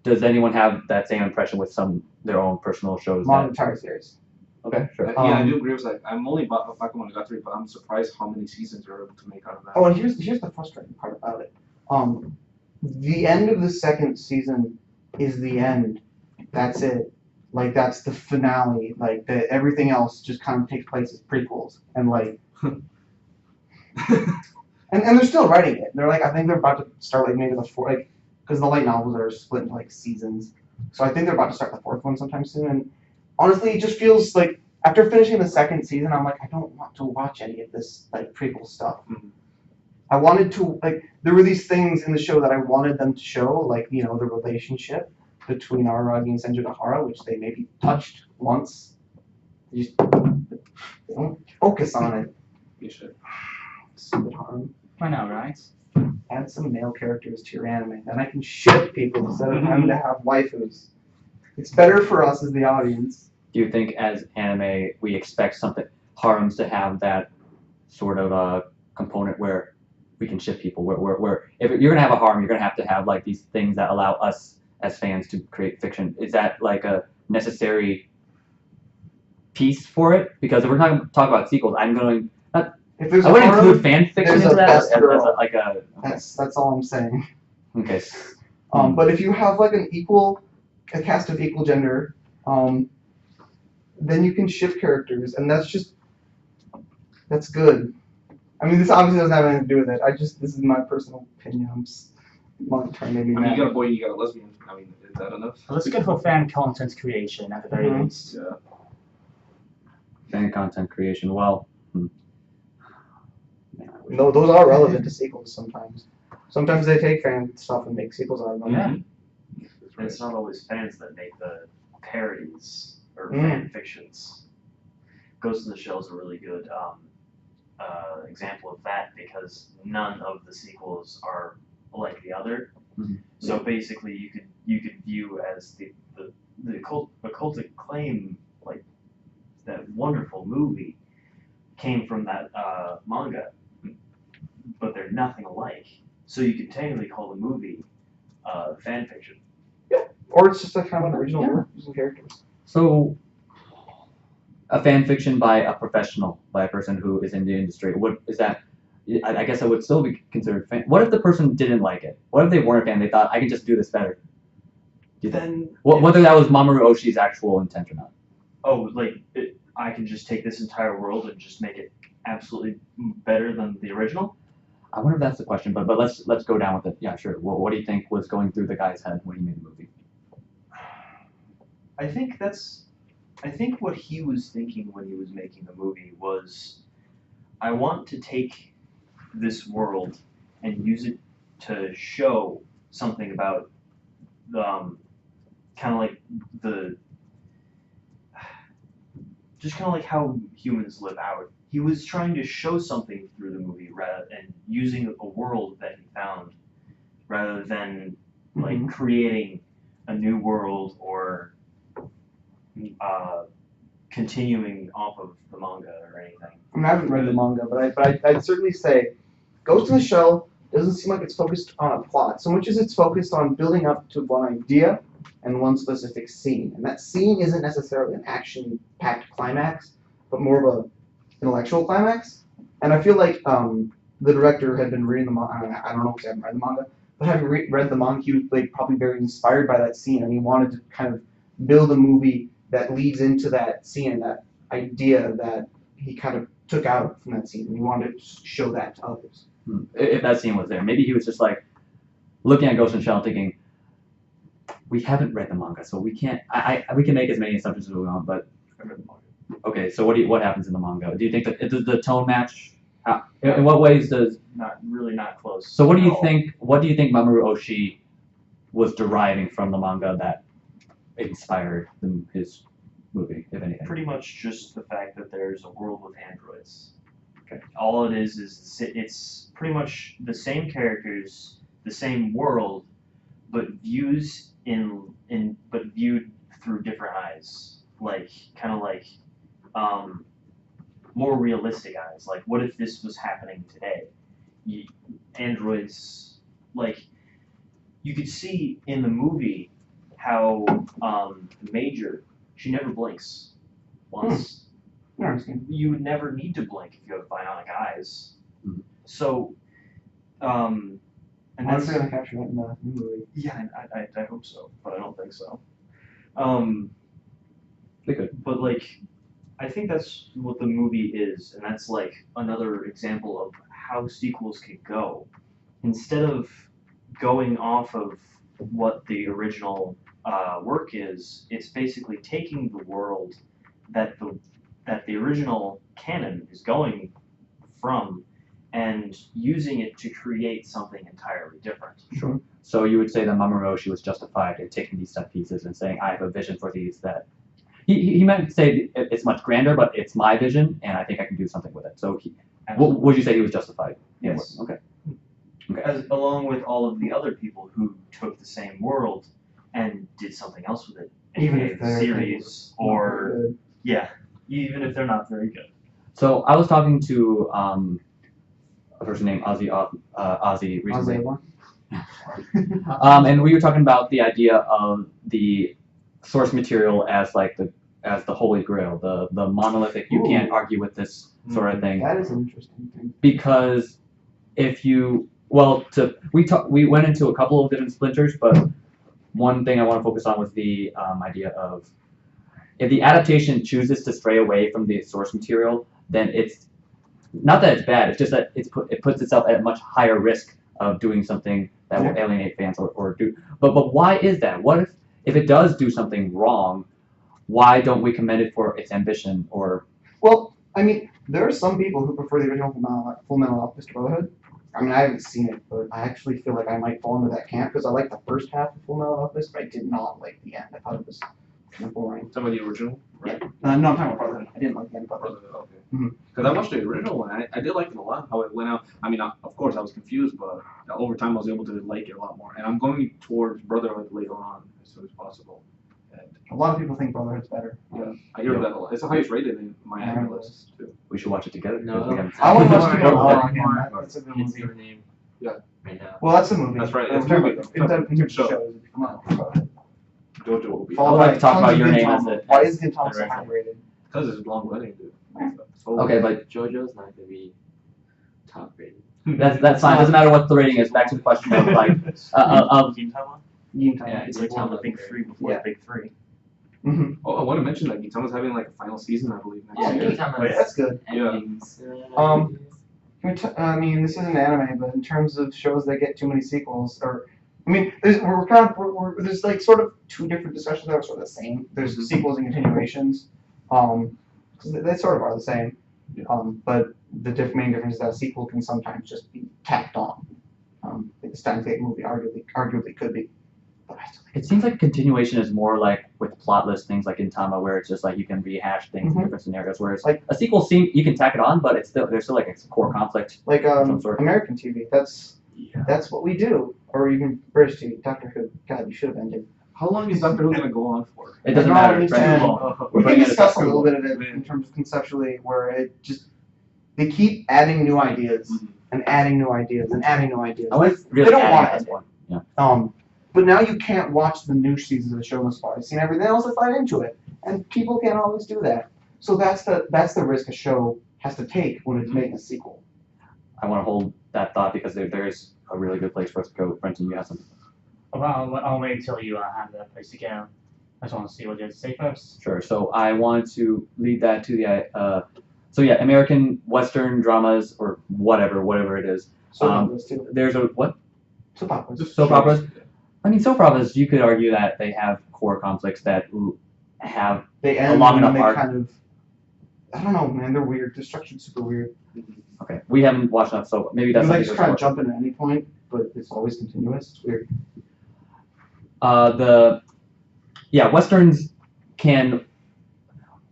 does anyone have that same impression with their own personal shows? Monogatari series. Okay, sure. Yeah, I do agree with that. I'm only back on Monogatari, but I'm surprised how many seasons they're able to make out of that. Oh, and here's the frustrating part about it. The end of the second season is the end. That's it. Like that's the finale. Like everything else just kind of takes place as prequels, and like, and they're still writing it. They're like, I think they're about to start like maybe the fourth, like, because the light novels are split into like seasons. So I think they're about to start the fourth one sometime soon. And honestly, it just feels like after finishing the second season, I'm like, I don't want to watch any of this like prequel stuff. I wanted to like there were these things in the show that I wanted them to show, like the relationship between Araragi and Senju, which they maybe touched once. They don't focus on it. You should. Stupid harem. Why not, right? Add some male characters to your anime, then I can ship people instead of having to have waifus. It's better for us as the audience. Do you think as anime we expect harems to have that sort of component where we can ship people? Where if you're gonna have a harem, you're gonna have like these things that allow us as fans to create fiction. Is that like a necessary piece for it? Because if we're talking about sequels, I'm going. If there's I would include fan fiction there's into a that best girl. Okay. That's all I'm saying. Okay. But if you have like a cast of equal gender, then you can shift characters, and that's good. I mean, this obviously doesn't have anything to do with it. This is my personal opinion. I'm just trying to maybe. I mean, you got a boy, you got a lesbian. I mean, is that enough? Well, it's good for fan content creation at the very least. Yeah. Fan content creation. Well. No, those are relevant to sequels sometimes. Sometimes they take fan stuff and make sequels out of them. Yeah. And it's not always fans that make the parodies or fan fictions. Ghost in the Shell is a really good example of that because none of the sequels are like the other. So basically, you could view as the occultic claim, like that wonderful movie came from that manga, but they're nothing alike. So you could technically call the movie fan fiction. Yeah, or it's just a kind of an original work using characters. So, a fan fiction by a professional, by a person who is in the industry, I guess I would still be considered fan. What if the person didn't like it? What if they weren't a fan? They thought I can just do this better. Whether that was Mamoru Oshii's actual intent or not. Oh, I can just take this entire world and just make it absolutely better than the original? I wonder if that's the question, but let's go down with it. Yeah, sure. What do you think was going through the guy's head when he made the movie? I think what he was thinking when he was making the movie was, I want to take this world and use it to show something about kind of like just kind of like how humans live out. He was trying to show something through the movie and using a world that he found rather than like creating a new world or continuing off of the manga or anything. I mean, I haven't read the manga, but I'd certainly say Ghost in the Shell doesn't seem like it's focused on a plot so much as it's focused on building up to one idea and one specific scene. And that scene isn't necessarily an action-packed climax, but more of a intellectual climax. And I feel like the director had been reading the manga. I don't know because I haven't read the manga, but having read the manga, he was like probably very inspired by that scene, and he wanted to kind of build a movie that leads into that scene, that idea that he kind of took out from that scene, and he wanted to show that to others. If that scene was there, maybe he was just like looking at Ghost in the Shell, thinking, "We haven't read the manga, so we can't. We can make as many assumptions as we want, but okay. So what happens in the manga? Do you think that does the tone match? In what ways does? Not close. So what do at you all. think? What do you think Mamoru Oshii was deriving from the manga that inspired his movie, if anything? Pretty much just the fact that there's a world with androids. Okay. All it is it's pretty much the same characters, the same world, but views but viewed through different eyes, like kind of like more realistic eyes. Like, what if this was happening today? Androids, like, you could see in the movie how the Major, she never blinks once. Interesting. You would never need to blink if you have bionic eyes. Mhm. So, and I that's was going to capture that in the movie. yeah, I hope so, but I don't think so. They could. But like, I think that's what the movie is, and that's like another example of how sequels could go. Instead of going off of what the original work is, it's basically taking the world that the original canon is going from and using it to create something entirely different. Sure. So you would say that Mamoru Oshii was justified in taking these set pieces and saying, "I have a vision for these that." He meant to say it's much grander, but it's my vision, and I think I can do something with it. So would you say he was justified? Yes. Okay. As along with all of the other people who took the same world and did something else with it, Even aka if the they're series, or Good. yeah, even if they're not very good. So I was talking to a person named Ozzy recently. Ozzy. And we were talking about the idea of the source material as like the holy grail, the monolithic. You can't argue with this sort of thing. That is an interesting thing. Because if you we went into a couple of different splinters, but one thing I want to focus on was the idea of if the adaptation chooses to stray away from the source material, then it's not that it's bad. It's just that it puts itself at a much higher risk of doing something that will alienate fans or do. But why is that? What if it does do something wrong? Why don't we commend it for its ambition? Or Well, I mean, there are some people who prefer the original Full Metal Alchemist Brotherhood. I mean, I haven't seen it, but I actually feel like I might fall into that camp because I like the first half of Full Metal Alchemist, but I did not like the end. I thought it was kind of boring. Some of the original, right? No, I'm talking about Brotherhood. I didn't like the end of Brotherhood. Okay. Mhm. Because I watched the original one. I did like it a lot. How it went out. I mean, of course, I was confused, but over time, I was able to like it a lot more. And I'm going towards Brotherhood later on as soon as possible. A lot of people think Brotherhood's better. Yeah, I hear that a lot. It's the highest rated in my anime list too. we should watch it together. No. because we haven't seen I want to it. watch the horror again. That's a good It's movie. your name. Yeah. Right now. Well, that's a movie. That's right, I'm it's a talking movie. about in terms of Show. shows. Come on. Brotherhood. JoJo will be. I would like to talk about your name as Gintama. a- Why is Gintama so director. high rated? Because it's long running, dude. So, Okay, but JoJo's not gonna be top rated. that's fine. It doesn't matter what the rating is. Back to the question of like of Gintama? Gintama. Yeah, it's like one of the big three before Yeah. the big three. Mm-hmm. Oh, I want to mention that Gintama's having like a final season, I believe, next Yeah, year. Gintama's That's good. endings. I mean, this isn't anime, but in terms of shows that get too many sequels, or I mean, there's like sort of two different discussions that are sort of the same. There's Mhm. sequels and continuations, 'cause they sort of are the same, but the main difference is that a sequel can sometimes just be tacked on. The Steins Gate movie arguably could be, but I still think it seems like continuation is more like with plotless things like Gintama, where it's just like you can rehash things Mhm. in different scenarios. Whereas Like- a sequel you can tack it on, but there's still like a core conflict. like Some sort. American TV. That's what we do, or even British TV. Doctor Who. God, you should have ended. How long is Doctor Who gonna go on for? It doesn't No, matter. it's Brenton. fine. We're We can putting it discuss a aside. little bit of it in terms of conceptually, where it just they keep adding new ideas and adding new ideas and adding new ideas. I was They really don't adding want at it. this point. Yeah. But now you can't watch the new seasons of the show thus far. You've seen everything else that's led into it, and people can't always do that. So that's the risk a show has to take when it's making a sequel. I want to hold that thought because there's a really good place for us to go. Brenton, you have something. Well, I'll wait till you have that place to go. I just want to see what you have to say first. Sure. So I want to lead that to the so yeah, American Western dramas or whatever it is. Soap operas too. There's a what? Soap operas. Soap operas. I mean, soap operas. You could argue that they have core conflicts that have They a end long and enough they arc. kind of. I don't know, man. They're weird. They're structured super weird. Okay, we haven't watched enough, so maybe that's You like something just to try to explore. jump in at any point, but it's always continuous. It's weird.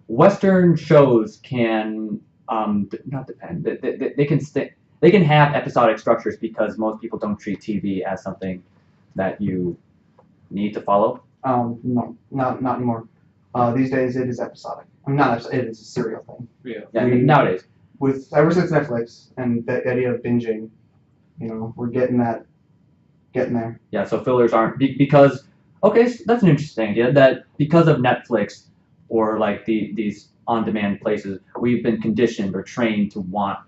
Western shows can not depend. They can have episodic structures because most people don't treat TV as something that you need to follow. No, not anymore. These days it is episodic. I mean, not episodic. It is a serial thing. Yeah, nowadays. Ever since Netflix and the idea of binging, we're getting there. Yeah, so fillers aren't because that's an interesting idea that because of Netflix or like these on-demand places, we've been conditioned or trained to want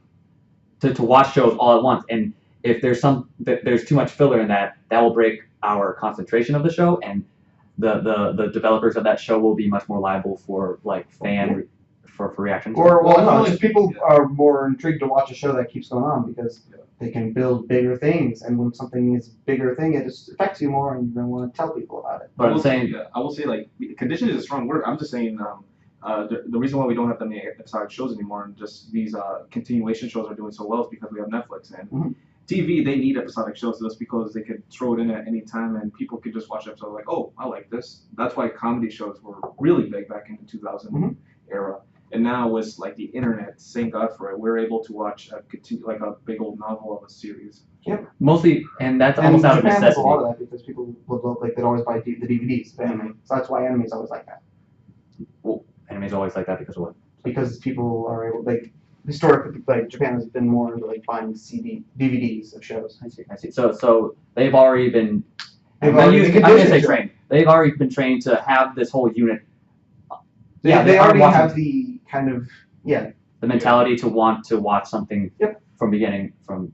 to watch shows all at once, and if there's too much filler in that will break our concentration of the show, and the developers of that show will be much more liable for like for reactions. Or Well, I feel no, like- just people are more intrigued to watch a show that keeps going on because they can build bigger things, and when something is a bigger thing, it just affects you more, and you're gonna want to tell people about it. But I'm saying I will say like condition is a strong word. I'm just saying the reason why we don't have that many episodic shows anymore and just these continuation shows are doing so well is because we have Netflix and Mhm. TV. They need episodic shows just because they could throw it in at any time and people could just watch episodes like, oh, I like this. That's why comedy shows were really big back in the 2000 Mhm. era. And now with like the internet, thank God for it, we're able to watch a big old novel of a series. mostly, and that's And almost out of Japan has a necessity. lot of that because people would love, like they'd always buy the DVDs of anime. So that's why anime is always like that. Well, anime's always like that because of what? Because people are able, like, historically, like Japan has been more into like buying DVDs of shows. I see. So they've already been. They've I'm already been gonna say conditioned to- trained. They've already been trained to have this whole unit. They are already watching have the kind of the mentality to want to watch something Yep. from beginning from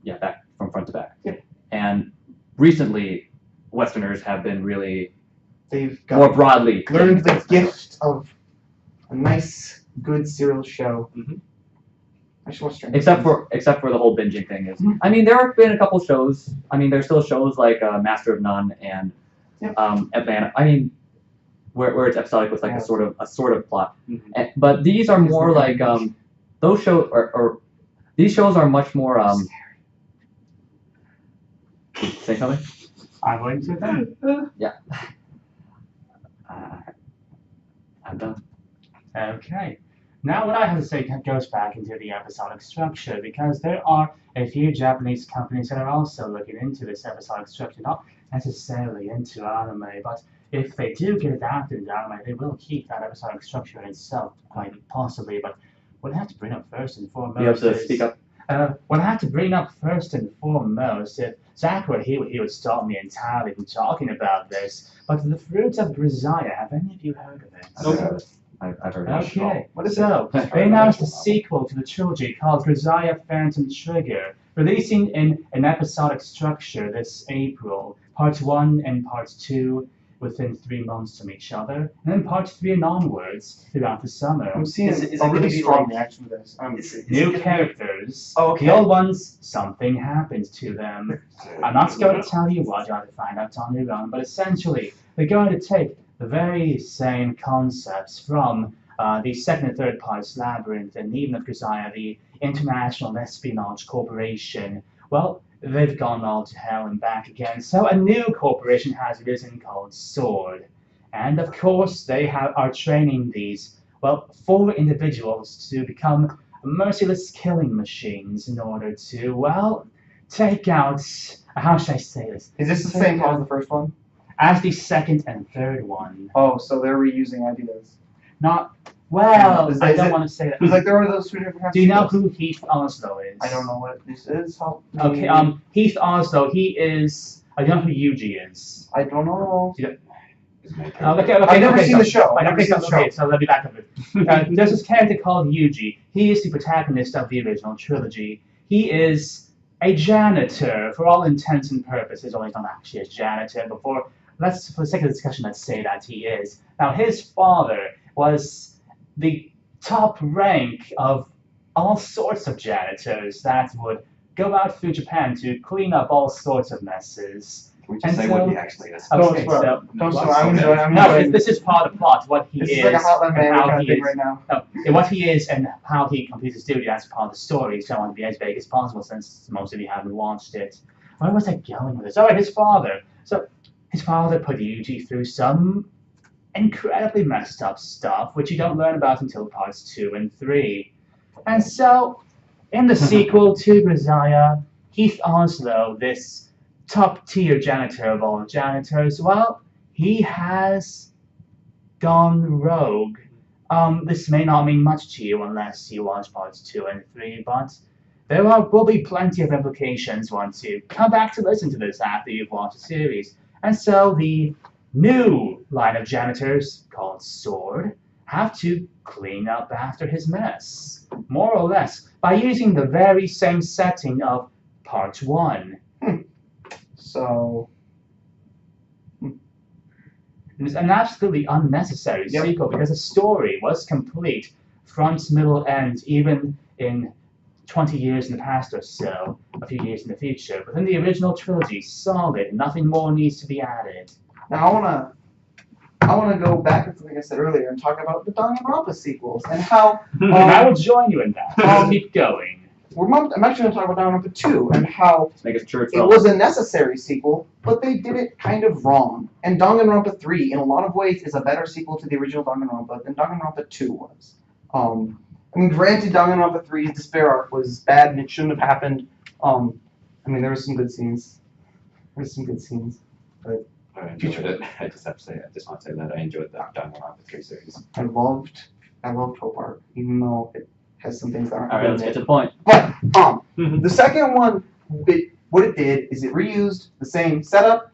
front to back. Yep. And recently, Westerners have been really they've more got broadly learned the gift of a nice, good serial show. Mhm. I should watch Stranger Except Things. for the whole binging thing is. Mhm. I mean, there have been a couple shows. I mean, there's still shows like Master of None and Yep. Atlanta. I mean, where it's episodic with like Yeah. a sort of plot. Mhm. But these are more like those shows or these shows are much more say something. I'm going to then. I'm done. Okay. Now what I have to say goes back into the episodic structure because there are a few Japanese companies that are also looking into this episodic structure, not necessarily into anime, but if they do get adapted into anime, they will keep that episodic structure itself quite possibly. But what I have to bring up first and foremost You have to is, speak up. what I have to bring up first and foremost, if Zach were here, he would stop me entirely from talking about this. But the fruits of GRISAIA, have any of you heard of it? I've heard of it. Okay, What is so they announced a sequel to the trilogy called GRISAIA Phantom Trigger, releasing in an episodic structure this April. Part 1 and Part 2 within 3 months from each other, and then Part 3 and onwards throughout the summer. I'm seeing Is it a gonna really be strong like- reaction to this. New characters. Oh, okay. The old ones, something happens to them. I'm not going to tell you what, you have to find out on your own, but essentially, they're going to take the very same concepts from the second and third parts, Labyrinth, and even of GRISAIA, the International Espionage Corporation. Well, they've gone all to hell and back again, so a new corporation has arisen called SWORD. And of course, they are training these, 4 individuals to become merciless killing machines in order to, take out, how should I say this, Is this the same as the first one? as the second and third one. Oh, so they're reusing ideas. Not, Is I that- don't is want to say that. It's like there are those 2 different. Do you know who Heath Oslo is? I don't know what this is. Okay, Heath Oslo, he is, I don't know who Yuji is. I don't know. I've never seen the show. I've never Okay, seen the show. so let me back up a bit. There's this character called Yuji. He is the protagonist of the original trilogy. He is a janitor for all intents and purposes. Well, he's not actually a janitor. Before let's, for the sake of discussion, let's say that he is. Now, his father was the top rank of all sorts of janitors that would go out through Japan to clean up all sorts of messes. Can we just say what he actually is? Okay, spoil. so Don't What? spoil. I'm enjoying. no, this is part of the plot. What he This is, is like a Hotline Miami and how kind of he thing is. right now. No, what he is and how he completes his duty as part of the story. So I want to be as vague as possible since most of you haven't watched it. Where was I going with this? All right, his father. So his father put Yuji through some incredibly messed up stuff, which you don't learn about until parts 2 and 3. And so, in the sequel to GRISAIA, Heath Oslo, this top-tier janitor of all janitors, well, he has gone rogue. This may not mean much to you unless you watch parts 2 and 3, but there will be plenty of implications once you come back to listen to this after you've watched the series. And so the new line of janitors, called Sword, have to clean up after his mess, more or less, by using the very same setting of part 1. So, It was an absolutely unnecessary Yep. sequel because the story was complete, front, middle, end, even in 20 years in the past or so, a few years in the future. Within the original trilogy, solid, nothing more needs to be added. now I wanna go back to something I said earlier and talk about the Danganronpa sequels and how And I will join you in that. I'll keep going. I'm actually going to talk about Danganronpa 2 and how Let's make it church. it was a necessary sequel, but they did it kind of wrong. And Danganronpa 3, in a lot of ways, is a better sequel to the original Danganronpa than Danganronpa 2 was. I mean, granted, Danganronpa 3's despair arc was bad and it shouldn't have happened. I mean, there were some good scenes. There's some good scenes. I enjoyed it. I just want to say that I enjoyed the Danaraompa 3 series. I loved Hope Arc, even though it has some things that aren't All right, good let's in get it. to the point. But the second one, what it did is it reused the same setup,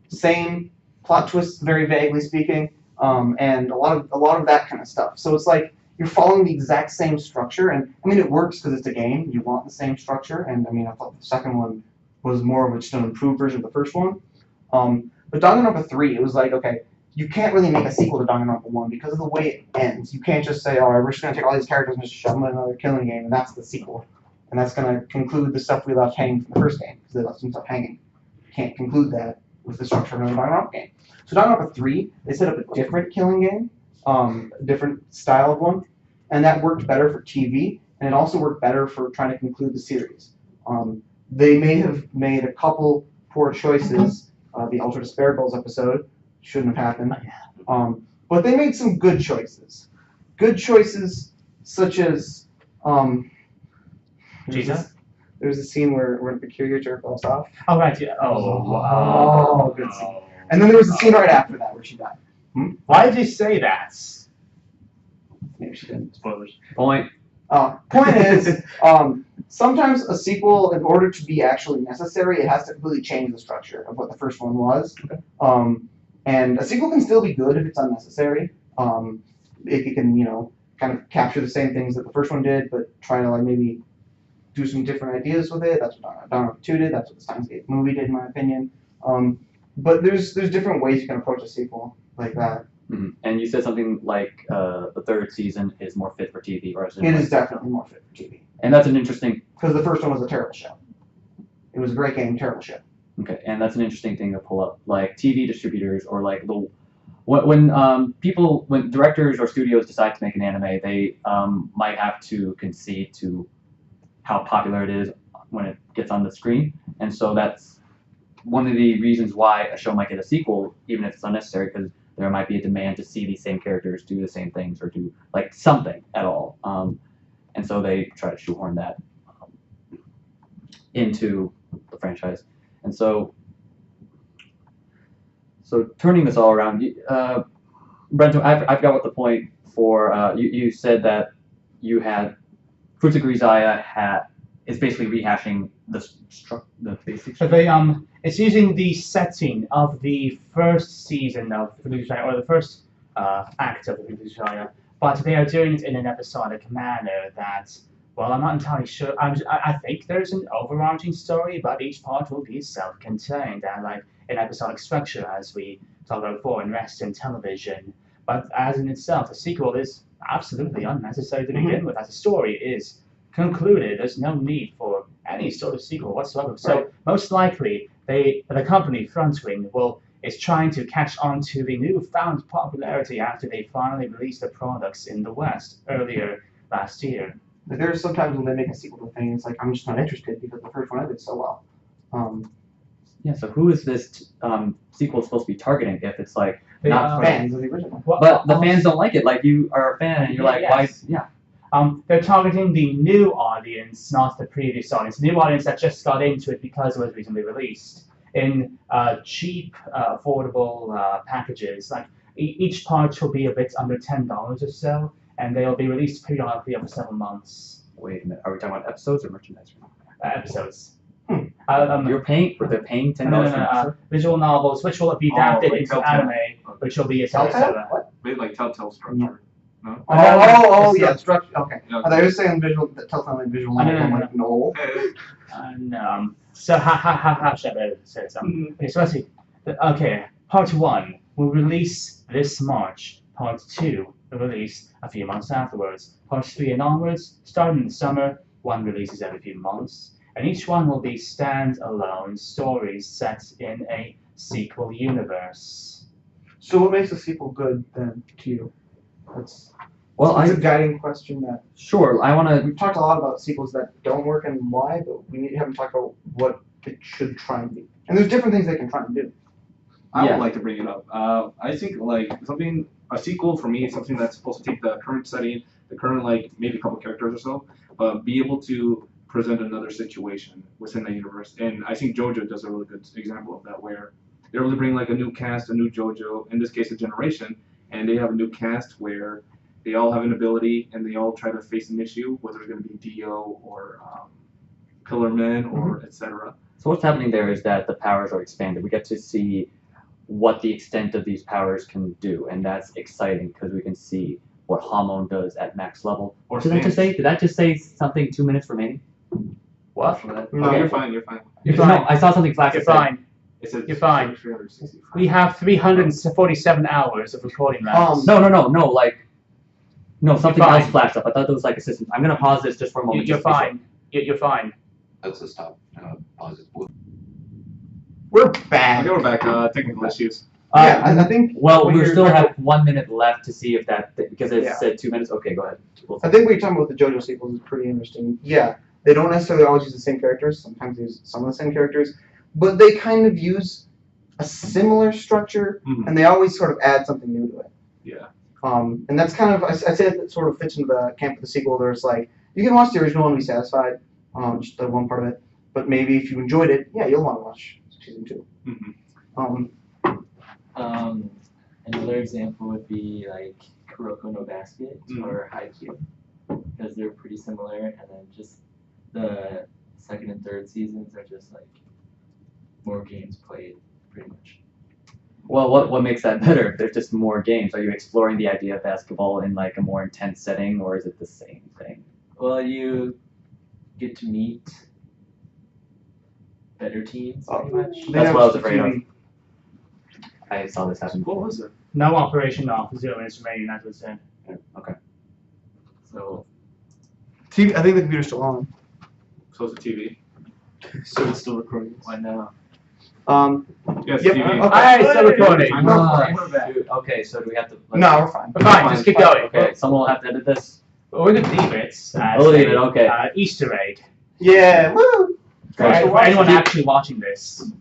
same plot twists, very vaguely speaking, and a lot of that kind of stuff. So it's like you're following the exact same structure, and I mean it works because it's a game. You want the same structure, and I mean I thought the second one was more of just an improved version of the first one. But Danganronpa 3, it was like, okay, you can't really make a sequel to Danganronpa 1 because of the way it ends. You can't just say, all right, we're just going to take all these characters and just shove them in another killing game, and that's the sequel. And that's going to conclude the stuff we left hanging from the first game, because they left some stuff hanging. You can't conclude that with the structure of another Danganronpa game. So Danganronpa 3, they set up a different killing game, a different style of one, and that worked better for TV, and it also worked better for trying to conclude the series. They may have made a couple poor choices. The Ultra Despair Goals episode shouldn't have happened. But they made some good choices. Good choices such as Jesus? There's a scene where the peculiar jerk falls off. Oh, right, yeah. Oh, good scene. And then there was a scene right after that where she died. Why did you say that? Maybe she didn't. Spoilers. Point. Point is, sometimes a sequel, in order to be actually necessary, it has to completely change the structure of what the first one was. And a sequel can still be good if it's unnecessary. If it can, kind of capture the same things that the first one did, but try to maybe do some different ideas with it. That's what Danganronpa 2 did. That's what the Steins Gate movie did, in my opinion. But there's different ways you can approach a sequel like that. Mm-hmm. And you said something like the third season is more fit for TV, or It is definitely more fit for TV. And that's an interesting. Because the first one was a terrible show. It was a great game, terrible show. Okay, and that's an interesting thing to pull up, like TV distributors or like when directors or studios decide to make an anime, they might have to concede to how popular it is when it gets on the screen, and so that's one of the reasons why a show might get a sequel, even if it's unnecessary, because there might be a demand to see these same characters do the same things or do like something at all, and so they try to shoehorn that into the franchise. And so turning this all around, Brenton, I forgot what the point for, you said that you had Fruits of GRISAIA is basically rehashing the basic So they it's using the setting of the first season of the GRISAIA, or the first act of the GRISAIA, but they are doing it in an episodic manner that Well, I'm not entirely sure. I think there's an overarching story, but each part will be self-contained and like an episodic structure, as we talked about before in Western television. But as in itself, the sequel is absolutely unnecessary to begin with. As the story is concluded, there's no need for any sort of sequel whatsoever. So most likely, the company Frontwing is trying to catch on to the newfound popularity after they finally released the products in the West earlier last year. There are sometimes when they make a sequel to things, like I'm just not interested because the first one ended so well. Yeah. So who is this sequel supposed to be targeting? If it's like They, not Fans of the original. but the fans don't like it. Like you are a fan and you're like, why? Yes. Yeah. They're targeting the new audience, not the previous audience. The new audience that just got into it because it was recently released in cheap, affordable packages. Like each part will be a bit under $10 or so, and they'll be released periodically over several months. Wait a minute. Are we talking about episodes or merchandise? Episodes. They're paying $10 for visual novels, which will be adapted like into Telltale. anime, which will be a Telltale? Telltale. What? Maybe like Telltale structure. No. Yeah, structure. Okay. Yeah. I thought you were saying visual, Telltale and visual novel. I'm like, no. No. So how should I say something? Okay, so let's see. Okay, part 1 will release this March. Part 2 will release a few months afterwards. Part 3 and onwards, starting in the summer, one releases every few months. And each one will be stand-alone stories set in a sequel universe. So what makes a sequel good then to you? That's Well, a guiding question that sure. I want to. we've talked a lot about sequels that don't work and why, but we haven't talked about what it should try and be. And there's different things they can try and do. I Yeah. would like to bring it up. I think like a sequel for me is something that's supposed to take the current setting, the current like maybe a couple characters or so, but be able to present another situation within the universe. And I think JoJo does a really good example of that, where they're able to bring like a new cast, a new JoJo, in this case a generation, and they have a new cast where they all have an ability and they all try to face an issue, whether it's going to be Dio or Pillar Men or etc. So what's happening there is that the powers are expanded. We get to see what the extent of these powers can do, and that's exciting because we can see what Hamon does at max level. Or Did that just say something 2 minutes remaining? What? No. Okay, you're fine. You're fine. You're No, fine. I saw something flash. You're that said- fine. It says You're fine. 365. We have 347 hours of recording left. No, something fine. else flashed up. I thought it was like a system. I'm gonna pause this just for a moment. You're just to be sure. fine. You're fine. Let's just stop. Pause it. We're back. Okay, we're back. Technical issues. Yeah, I think. Well, what we you're still talking have 1 minute left to see if that because it Yeah. said 2 minutes. Okay, go ahead. I think what you're talking about with the JoJo sequels is pretty interesting. Yeah, they don't necessarily always use the same characters. Sometimes they use some of the same characters, but they kind of use a similar structure, Mhm. and they always sort of add something new to it. Yeah. And that's kind of I say that sort of fits into the camp of the sequel. There's like you can watch the original and be satisfied, just the one part of it. But maybe if you enjoyed it, yeah, you'll want to watch season 2. Mhm. Another example would be like Kuroko no Basket or Haikyuu, because they're pretty similar, and then just the second and third seasons are just like more games played, pretty much. Well, what makes that better? If there's just more games, are you exploring the idea of basketball in like a more intense setting, or is it the same thing? Well, you get to meet better teams, pretty much. They That's have what I was afraid of. TV. I saw this happen. What was it? No operation off. 0 minutes remaining. That's what it said. Okay. So TV. I think the computer's still on. So it's a TV. so it's still recording. Why not? Yes, Yep, TV. okay. Alright, still recording. Shoot. Okay, so do we have to? No, we're fine. But fine, just keep going. Okay, someone will have to edit this. We're gonna leave it as We'll leave a, it, okay. Easter egg Yeah, woo! for anyone actually watching this.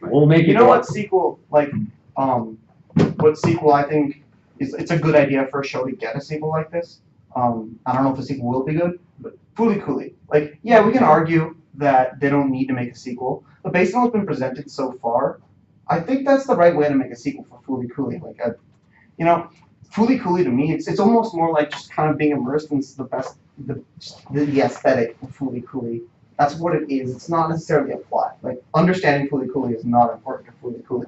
We'll make it. You know go what up. sequel, what sequel I think it's a good idea for a show to get a sequel like this. I don't know if the sequel will be good, but Fooly Cooly. Like, yeah, we can argue that they don't need to make a sequel, but based on what's been presented so far, I think that's the right way to make a sequel for Fooly Cooly. Like, Fooly Cooly to me, it's almost more like just kind of being immersed in the aesthetic of Fooly Cooly. That's what it is. It's not necessarily a plot. Like, understanding Fooly Cooly is not important to Fooly Cooly.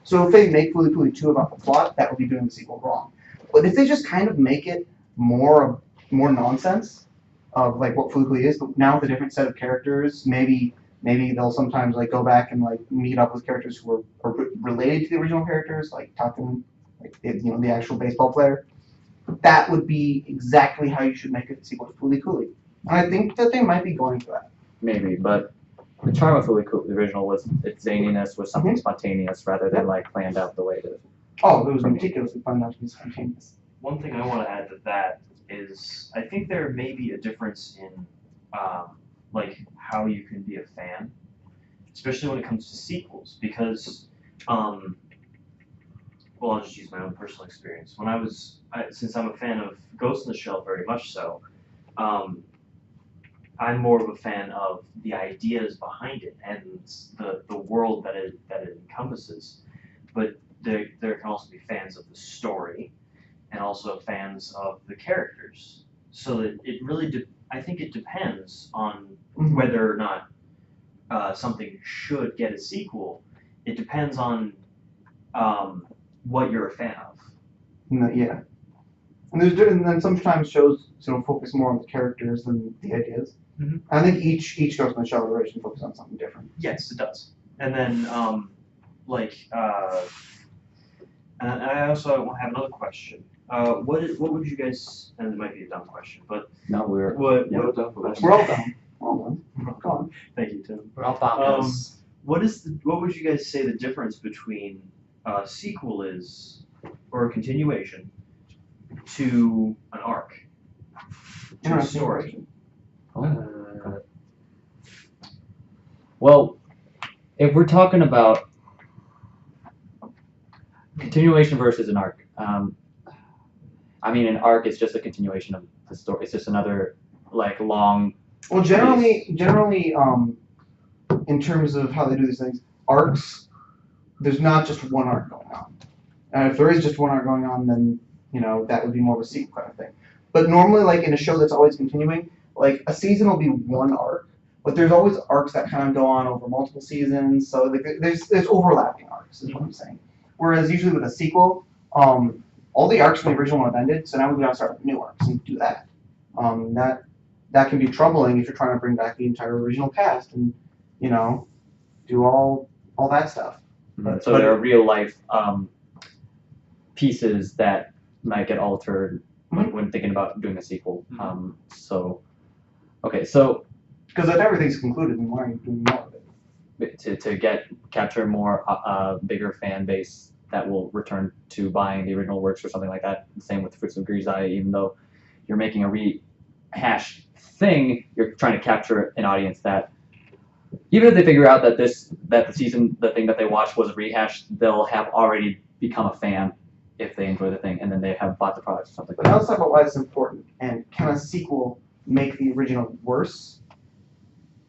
So if they make Fooly Cooly 2 about the plot, that would be doing the sequel wrong. But if they just kind of make it more nonsense, of like what Fully is, but now with a different set of characters, maybe they'll sometimes like go back and like meet up with characters who are related to the original characters, like talking like the actual baseball player. That would be exactly how you should make a sequel to Fully Cooley. And I think that they might be going for that. Maybe, but the charm of Fully Cooley, the original, was its zaniness was something spontaneous rather than like planned out the way it is. Oh, it was ridiculously fun not to be spontaneous. One thing I want to add to that is I think there may be a difference in like how you can be a fan, especially when it comes to sequels, because well, I'll just use my own personal experience. When since I'm a fan of Ghost in the Shell very much so, I'm more of a fan of the ideas behind it and the world that it encompasses. But there can also be fans of the story and also fans of the characters. So that it really, I think it depends on whether or not something should get a sequel. It depends on what you're a fan of. Yeah. And then sometimes shows focus more on the characters than the ideas. Mm-hmm. I think each Ghost in the Shell iteration focuses on something different. Yes, it does. And then and I also have another question. What would you guys? And it might be a dumb question, but No, we're We're all done. We're all done. Go on. Thank you, Tim. We're all about this. What would you guys say the difference between a sequel is, or a continuation, to an arc, to a Interesting story? question. Well, if we're talking about continuation versus an arc, I mean, an arc is just a continuation of the story. It's just another like long. Well, generally, in terms of how they do these things, arcs, there's not just one arc going on. And if there is just one arc going on, then that would be more of a sequel kind of thing. But normally, like in a show that's always continuing, like a season will be one arc, but there's always arcs that kind of go on over multiple seasons. So like, there's overlapping arcs, is what I'm saying. Whereas usually with a sequel, all the arcs from the original one have ended, so now we gotta start with new arcs and do that. That can be troubling if you're trying to bring back the entire original cast and do all that stuff. So there are real life pieces that might get altered when thinking about doing a sequel. So because if everything's concluded, then why are you doing more of it? to capture more bigger fan base that will return to buying the original works or something like that. Same with Fruits of GRISAIA, even though you're making a rehash thing, you're trying to capture an audience that, even if they figure out that the thing that they watched was a rehash, they'll have already become a fan if they enjoy the thing, and then they have bought the product or something. But now let's talk about why it's important, and can a sequel make the original worse?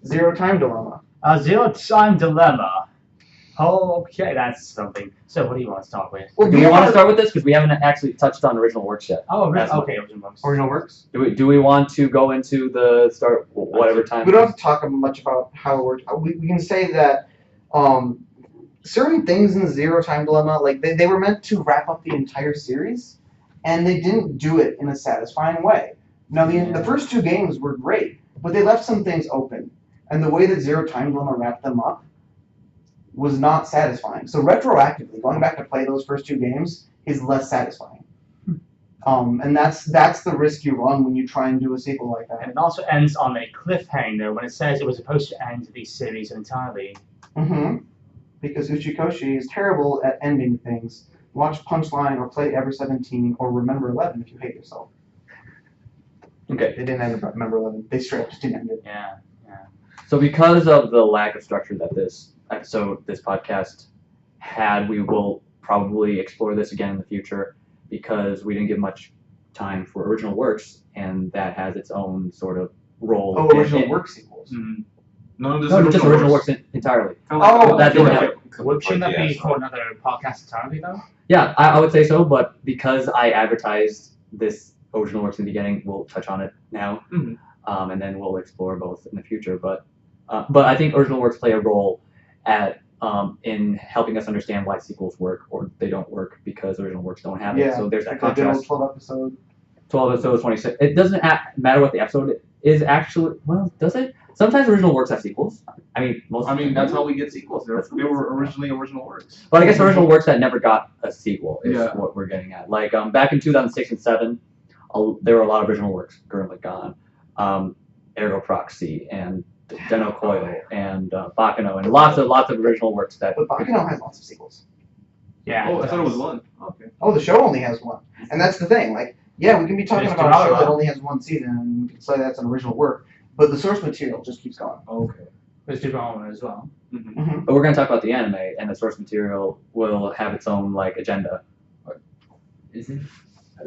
Zero Time Dilemma. Zero Time Dilemma. Oh, okay, that's something. So what do you want to start with? Well, Do we want to start with this because we haven't actually touched on original works yet? Oh, That's okay, original books. Original works? Do we want to go into the start whatever time? We don't have to talk much about how it works. We can say that certain things in Zero Time Dilemma, like they were meant to wrap up the entire series, and they didn't do it in a satisfying way. Now, the first two games were great, but they left some things open, and the way that Zero Time Dilemma wrapped them up was not satisfying. So retroactively, going back to play those first two games is less satisfying. And that's the risk you run when you try and do a sequel like that. And it also ends on a cliffhanger when it says it was supposed to end the series entirely. Because Uchikoshi is terrible at ending things. Watch Punchline or play Ever 17 or Remember 11 if you hate yourself. Okay. They didn't end up Remember 11. They straight up just didn't end it. Yeah. So because of the lack of structure that this podcast had, we will probably explore this again in the future because we didn't give much time for original works, and that has its own sort of role. Oh, original work sequels. No, just original works entirely. Oh, that didn't happen. Shouldn't that be for another podcast entirely, though? Yeah, I would say so, but because I advertised this original works in the beginning, we'll touch on it now, and then we'll explore both in the future. But I think original works play a role in helping us understand why sequels work or they don't work because original works don't have it. So there's that contrast. 12 episodes. 12 episodes, 26. It doesn't matter what the episode is actually does it? Sometimes original works have sequels. I mean, That's how we get sequels. They were originally original works. But I guess original works that never got a sequel is Yeah. what we're getting at. Like back in 2006 and 2007, there were a lot of original works. Gurren Lagann, Ergo Proxy, and Deno Coil, and Bakano, and lots of original works that. But Bakano has lots of sequels. Yeah. Oh, I thought it was one. Okay. Oh, the show only has one, and that's the thing. Like, yeah, we can be talking There's about a show Danaraompa. that only has one season, and we can say that's an original work, but the source material just keeps going. Okay. There's development as well. Mm-hmm. But we're going to talk about the anime, and the source material will have its own like agenda.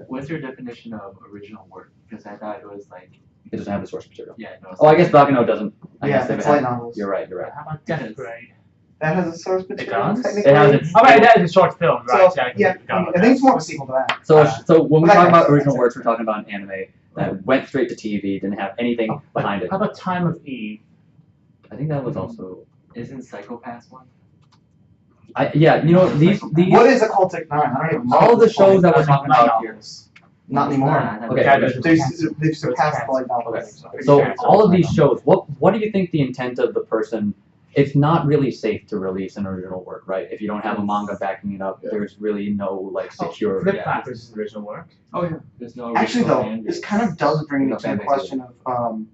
What's your definition of original work? Because I thought it was like, It doesn't have the source material. yeah, no. Oh, I guess Bakano doesn't. I Yeah, guess they it's have- light novels. You're right. How about Death Grade? That has a source material. does? Technically. It has its. Oh, right, that is a short film, right? So, I yeah, forgot about I think it's that. more of a sequel to that. So when we Well, talk about that's- original that's- works, we're talking about an anime that went straight to TV, didn't have anything behind it. How about Time of Eve? I think that was also. Isn't Psychopaths one? Yeah, you know these. What is Occultic 9? I don't even know. All the what shows that we're it's talking called. about here. Not anymore. Okay. Yeah, They've surpassed the light novels. Okay. So all of these shows, what do you think the intent of the person? It's not really safe to release an original work, right? If you don't have a manga backing it up, there's really no like secure. Flip Flappers is the original work. Oh yeah. There's no Actually, original though, and this it's- kind of does bring me No to the fan base question of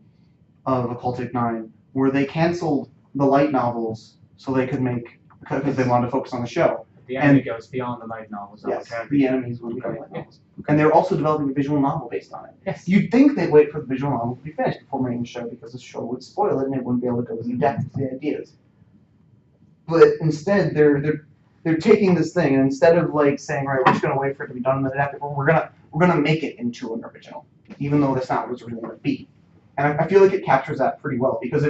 Occultic 9, where they canceled the light novels so they could make because they wanted to focus on the show. The anime goes beyond the light novels. Yes, Okay. the enemies will become light Okay. novels, and they're also developing a visual novel based on it. Yes. You'd think they'd wait for the visual novel to be finished before making the show because the show would spoil it and they wouldn't be able to go in depth to the ideas. But instead, they're taking this thing and instead of like saying, right, we're just gonna wait for it to be done and then after we're gonna make it into an original, even though that's not what it's originally gonna be. And I feel like it captures that pretty well because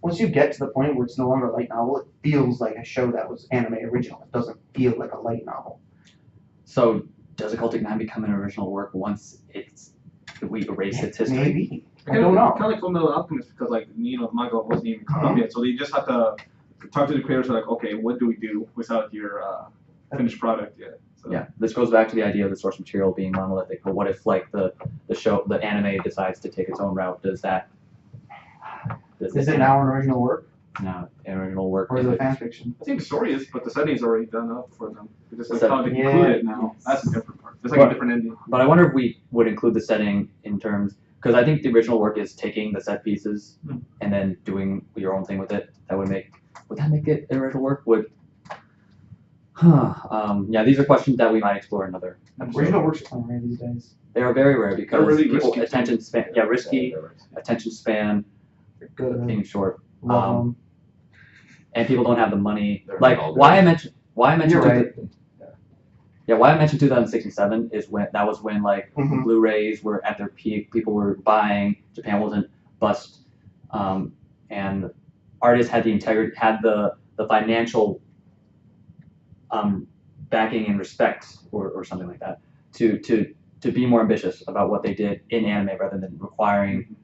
once you get to the point where it's no longer a light novel, it feels like a show that was anime original. It doesn't feel like a light novel. So does Occultic 9 become an original work once we erase its history? Maybe. I don't know. Kind of like Fullmetal Alchemist because like the manga wasn't even caught up yet, so they just had to talk to the creators like, okay, what do we do without your finished product yet? So. Yeah, this goes back to the idea of the source material being monolithic. But what if like the anime decides to take its own route? Does Is it now an original work No, original work. or is it fan fiction? I think the story is, but the setting's already done up for them. It's just like So- how they Yeah. conclude it now. That's the different part. It's like But- a different ending. But I wonder if we would include the setting in terms, because I think the original work is taking the set pieces and then doing your own thing with it. Would that make it an original work? Yeah, these are questions that we might explore in another episode. Original works are kind of rare these days. They are very rare because They're really people risky. attention span, risky, attention span They're good. being short, Love them. and people don't have the money. They're Like all why I good. mentioned You're right. why I mentioned 2067 is when like Mhm. Blu-rays were at their peak. People were buying. Japan wasn't bust, and artists had the integrity, had the financial backing and respect, or something like that, to be more ambitious about what they did in anime rather than requiring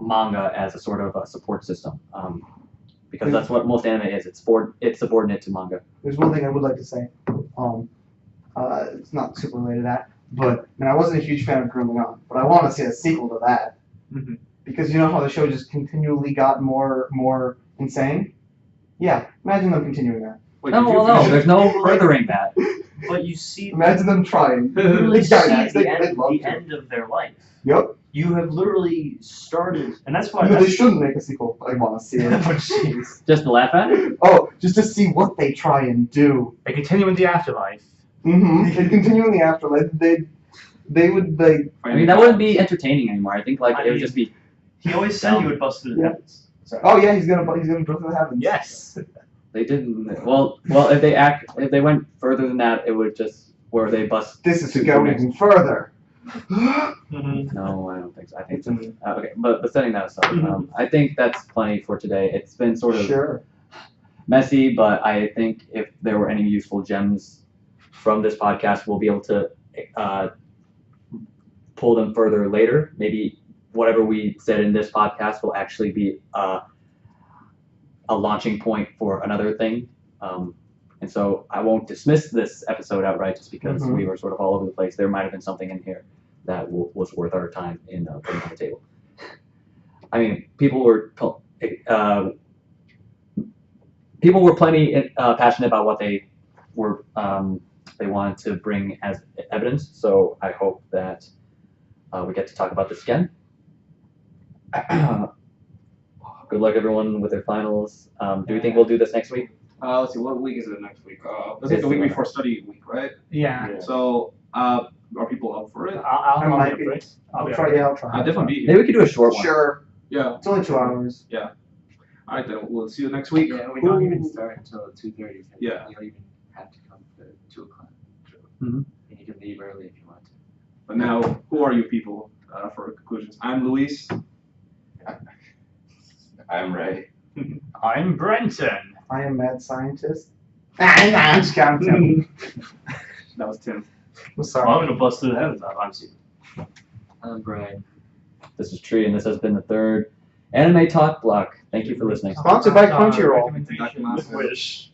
manga as a sort of a support system. Because that's what most anime is. It's subordinate to manga. There's one thing I would like to say. It's not super related to that, but I wasn't a huge fan of Gurren Lagann, but I want to see a sequel to that Mhm. because you know how the show just continually got more insane. Yeah, imagine them continuing that. Wait, No, did you well, no, finish it? there's no furthering that. But you see, Imagine them trying. you literally These guys, see they'd love the to. end of their life. Yep. You have literally started, and that's why. No, they shouldn't make a sequel. I want to see it. Oh, jeez. Just to laugh at it? Oh, just to see what they try and do. They continue in the afterlife. They'd continue in the afterlife. They would like. I mean, that wouldn't be entertaining anymore. I think like I it would mean- just be. He always said he would bust through the Yeah. heavens. Sorry. Oh yeah, he's gonna go through the heavens. Yes. They didn't. Well, if they went further than that, it would just where they bust. This is to to go the next- even further. Mhm. No, I don't think so. I think okay, but setting that aside, I think that's plenty for today. It's been sort of Sure. messy, but I think if there were any useful gems from this podcast, we'll be able to pull them further later. Maybe whatever we said in this podcast will actually be a launching point for another thing. And so I won't dismiss this episode outright just because Mhm. we were sort of all over the place. There might have been something in here that was worth our time in putting on the table. I mean, people were plenty passionate about what they were they wanted to bring as evidence. So I hope that we get to talk about this again. Good luck, everyone, with their finals. Do we think we'll do this next week? Let's see, what week is it next week? It's like the week before study week, right? Yeah. So, are people up for it? I'll I might be be. up for it. I'll try. Yeah, I'll try. I'll definitely be Maybe here. we could do a short one. Sure. Yeah. It's only 2 hours. All right, then we'll see you next week. Yeah, we don't even start until 2:30. Yeah. You don't even have to come for 2 o'clock. Mhm. And you can leave early if you want to. But now, who are you people for conclusions? I'm Luis. I'm Ray. I'm Brenton. I am mad scientist. I'm just counting. That was Tim. I'm sorry. Well, I'm gonna bust through the heavens. I'm Steve. I'm Brian. This is Tree, and this has been the 3rd Anime Talk Block. Thank you for listening. Sponsored by Crunchyroll. Recommendation. Dr. Masa. Wish.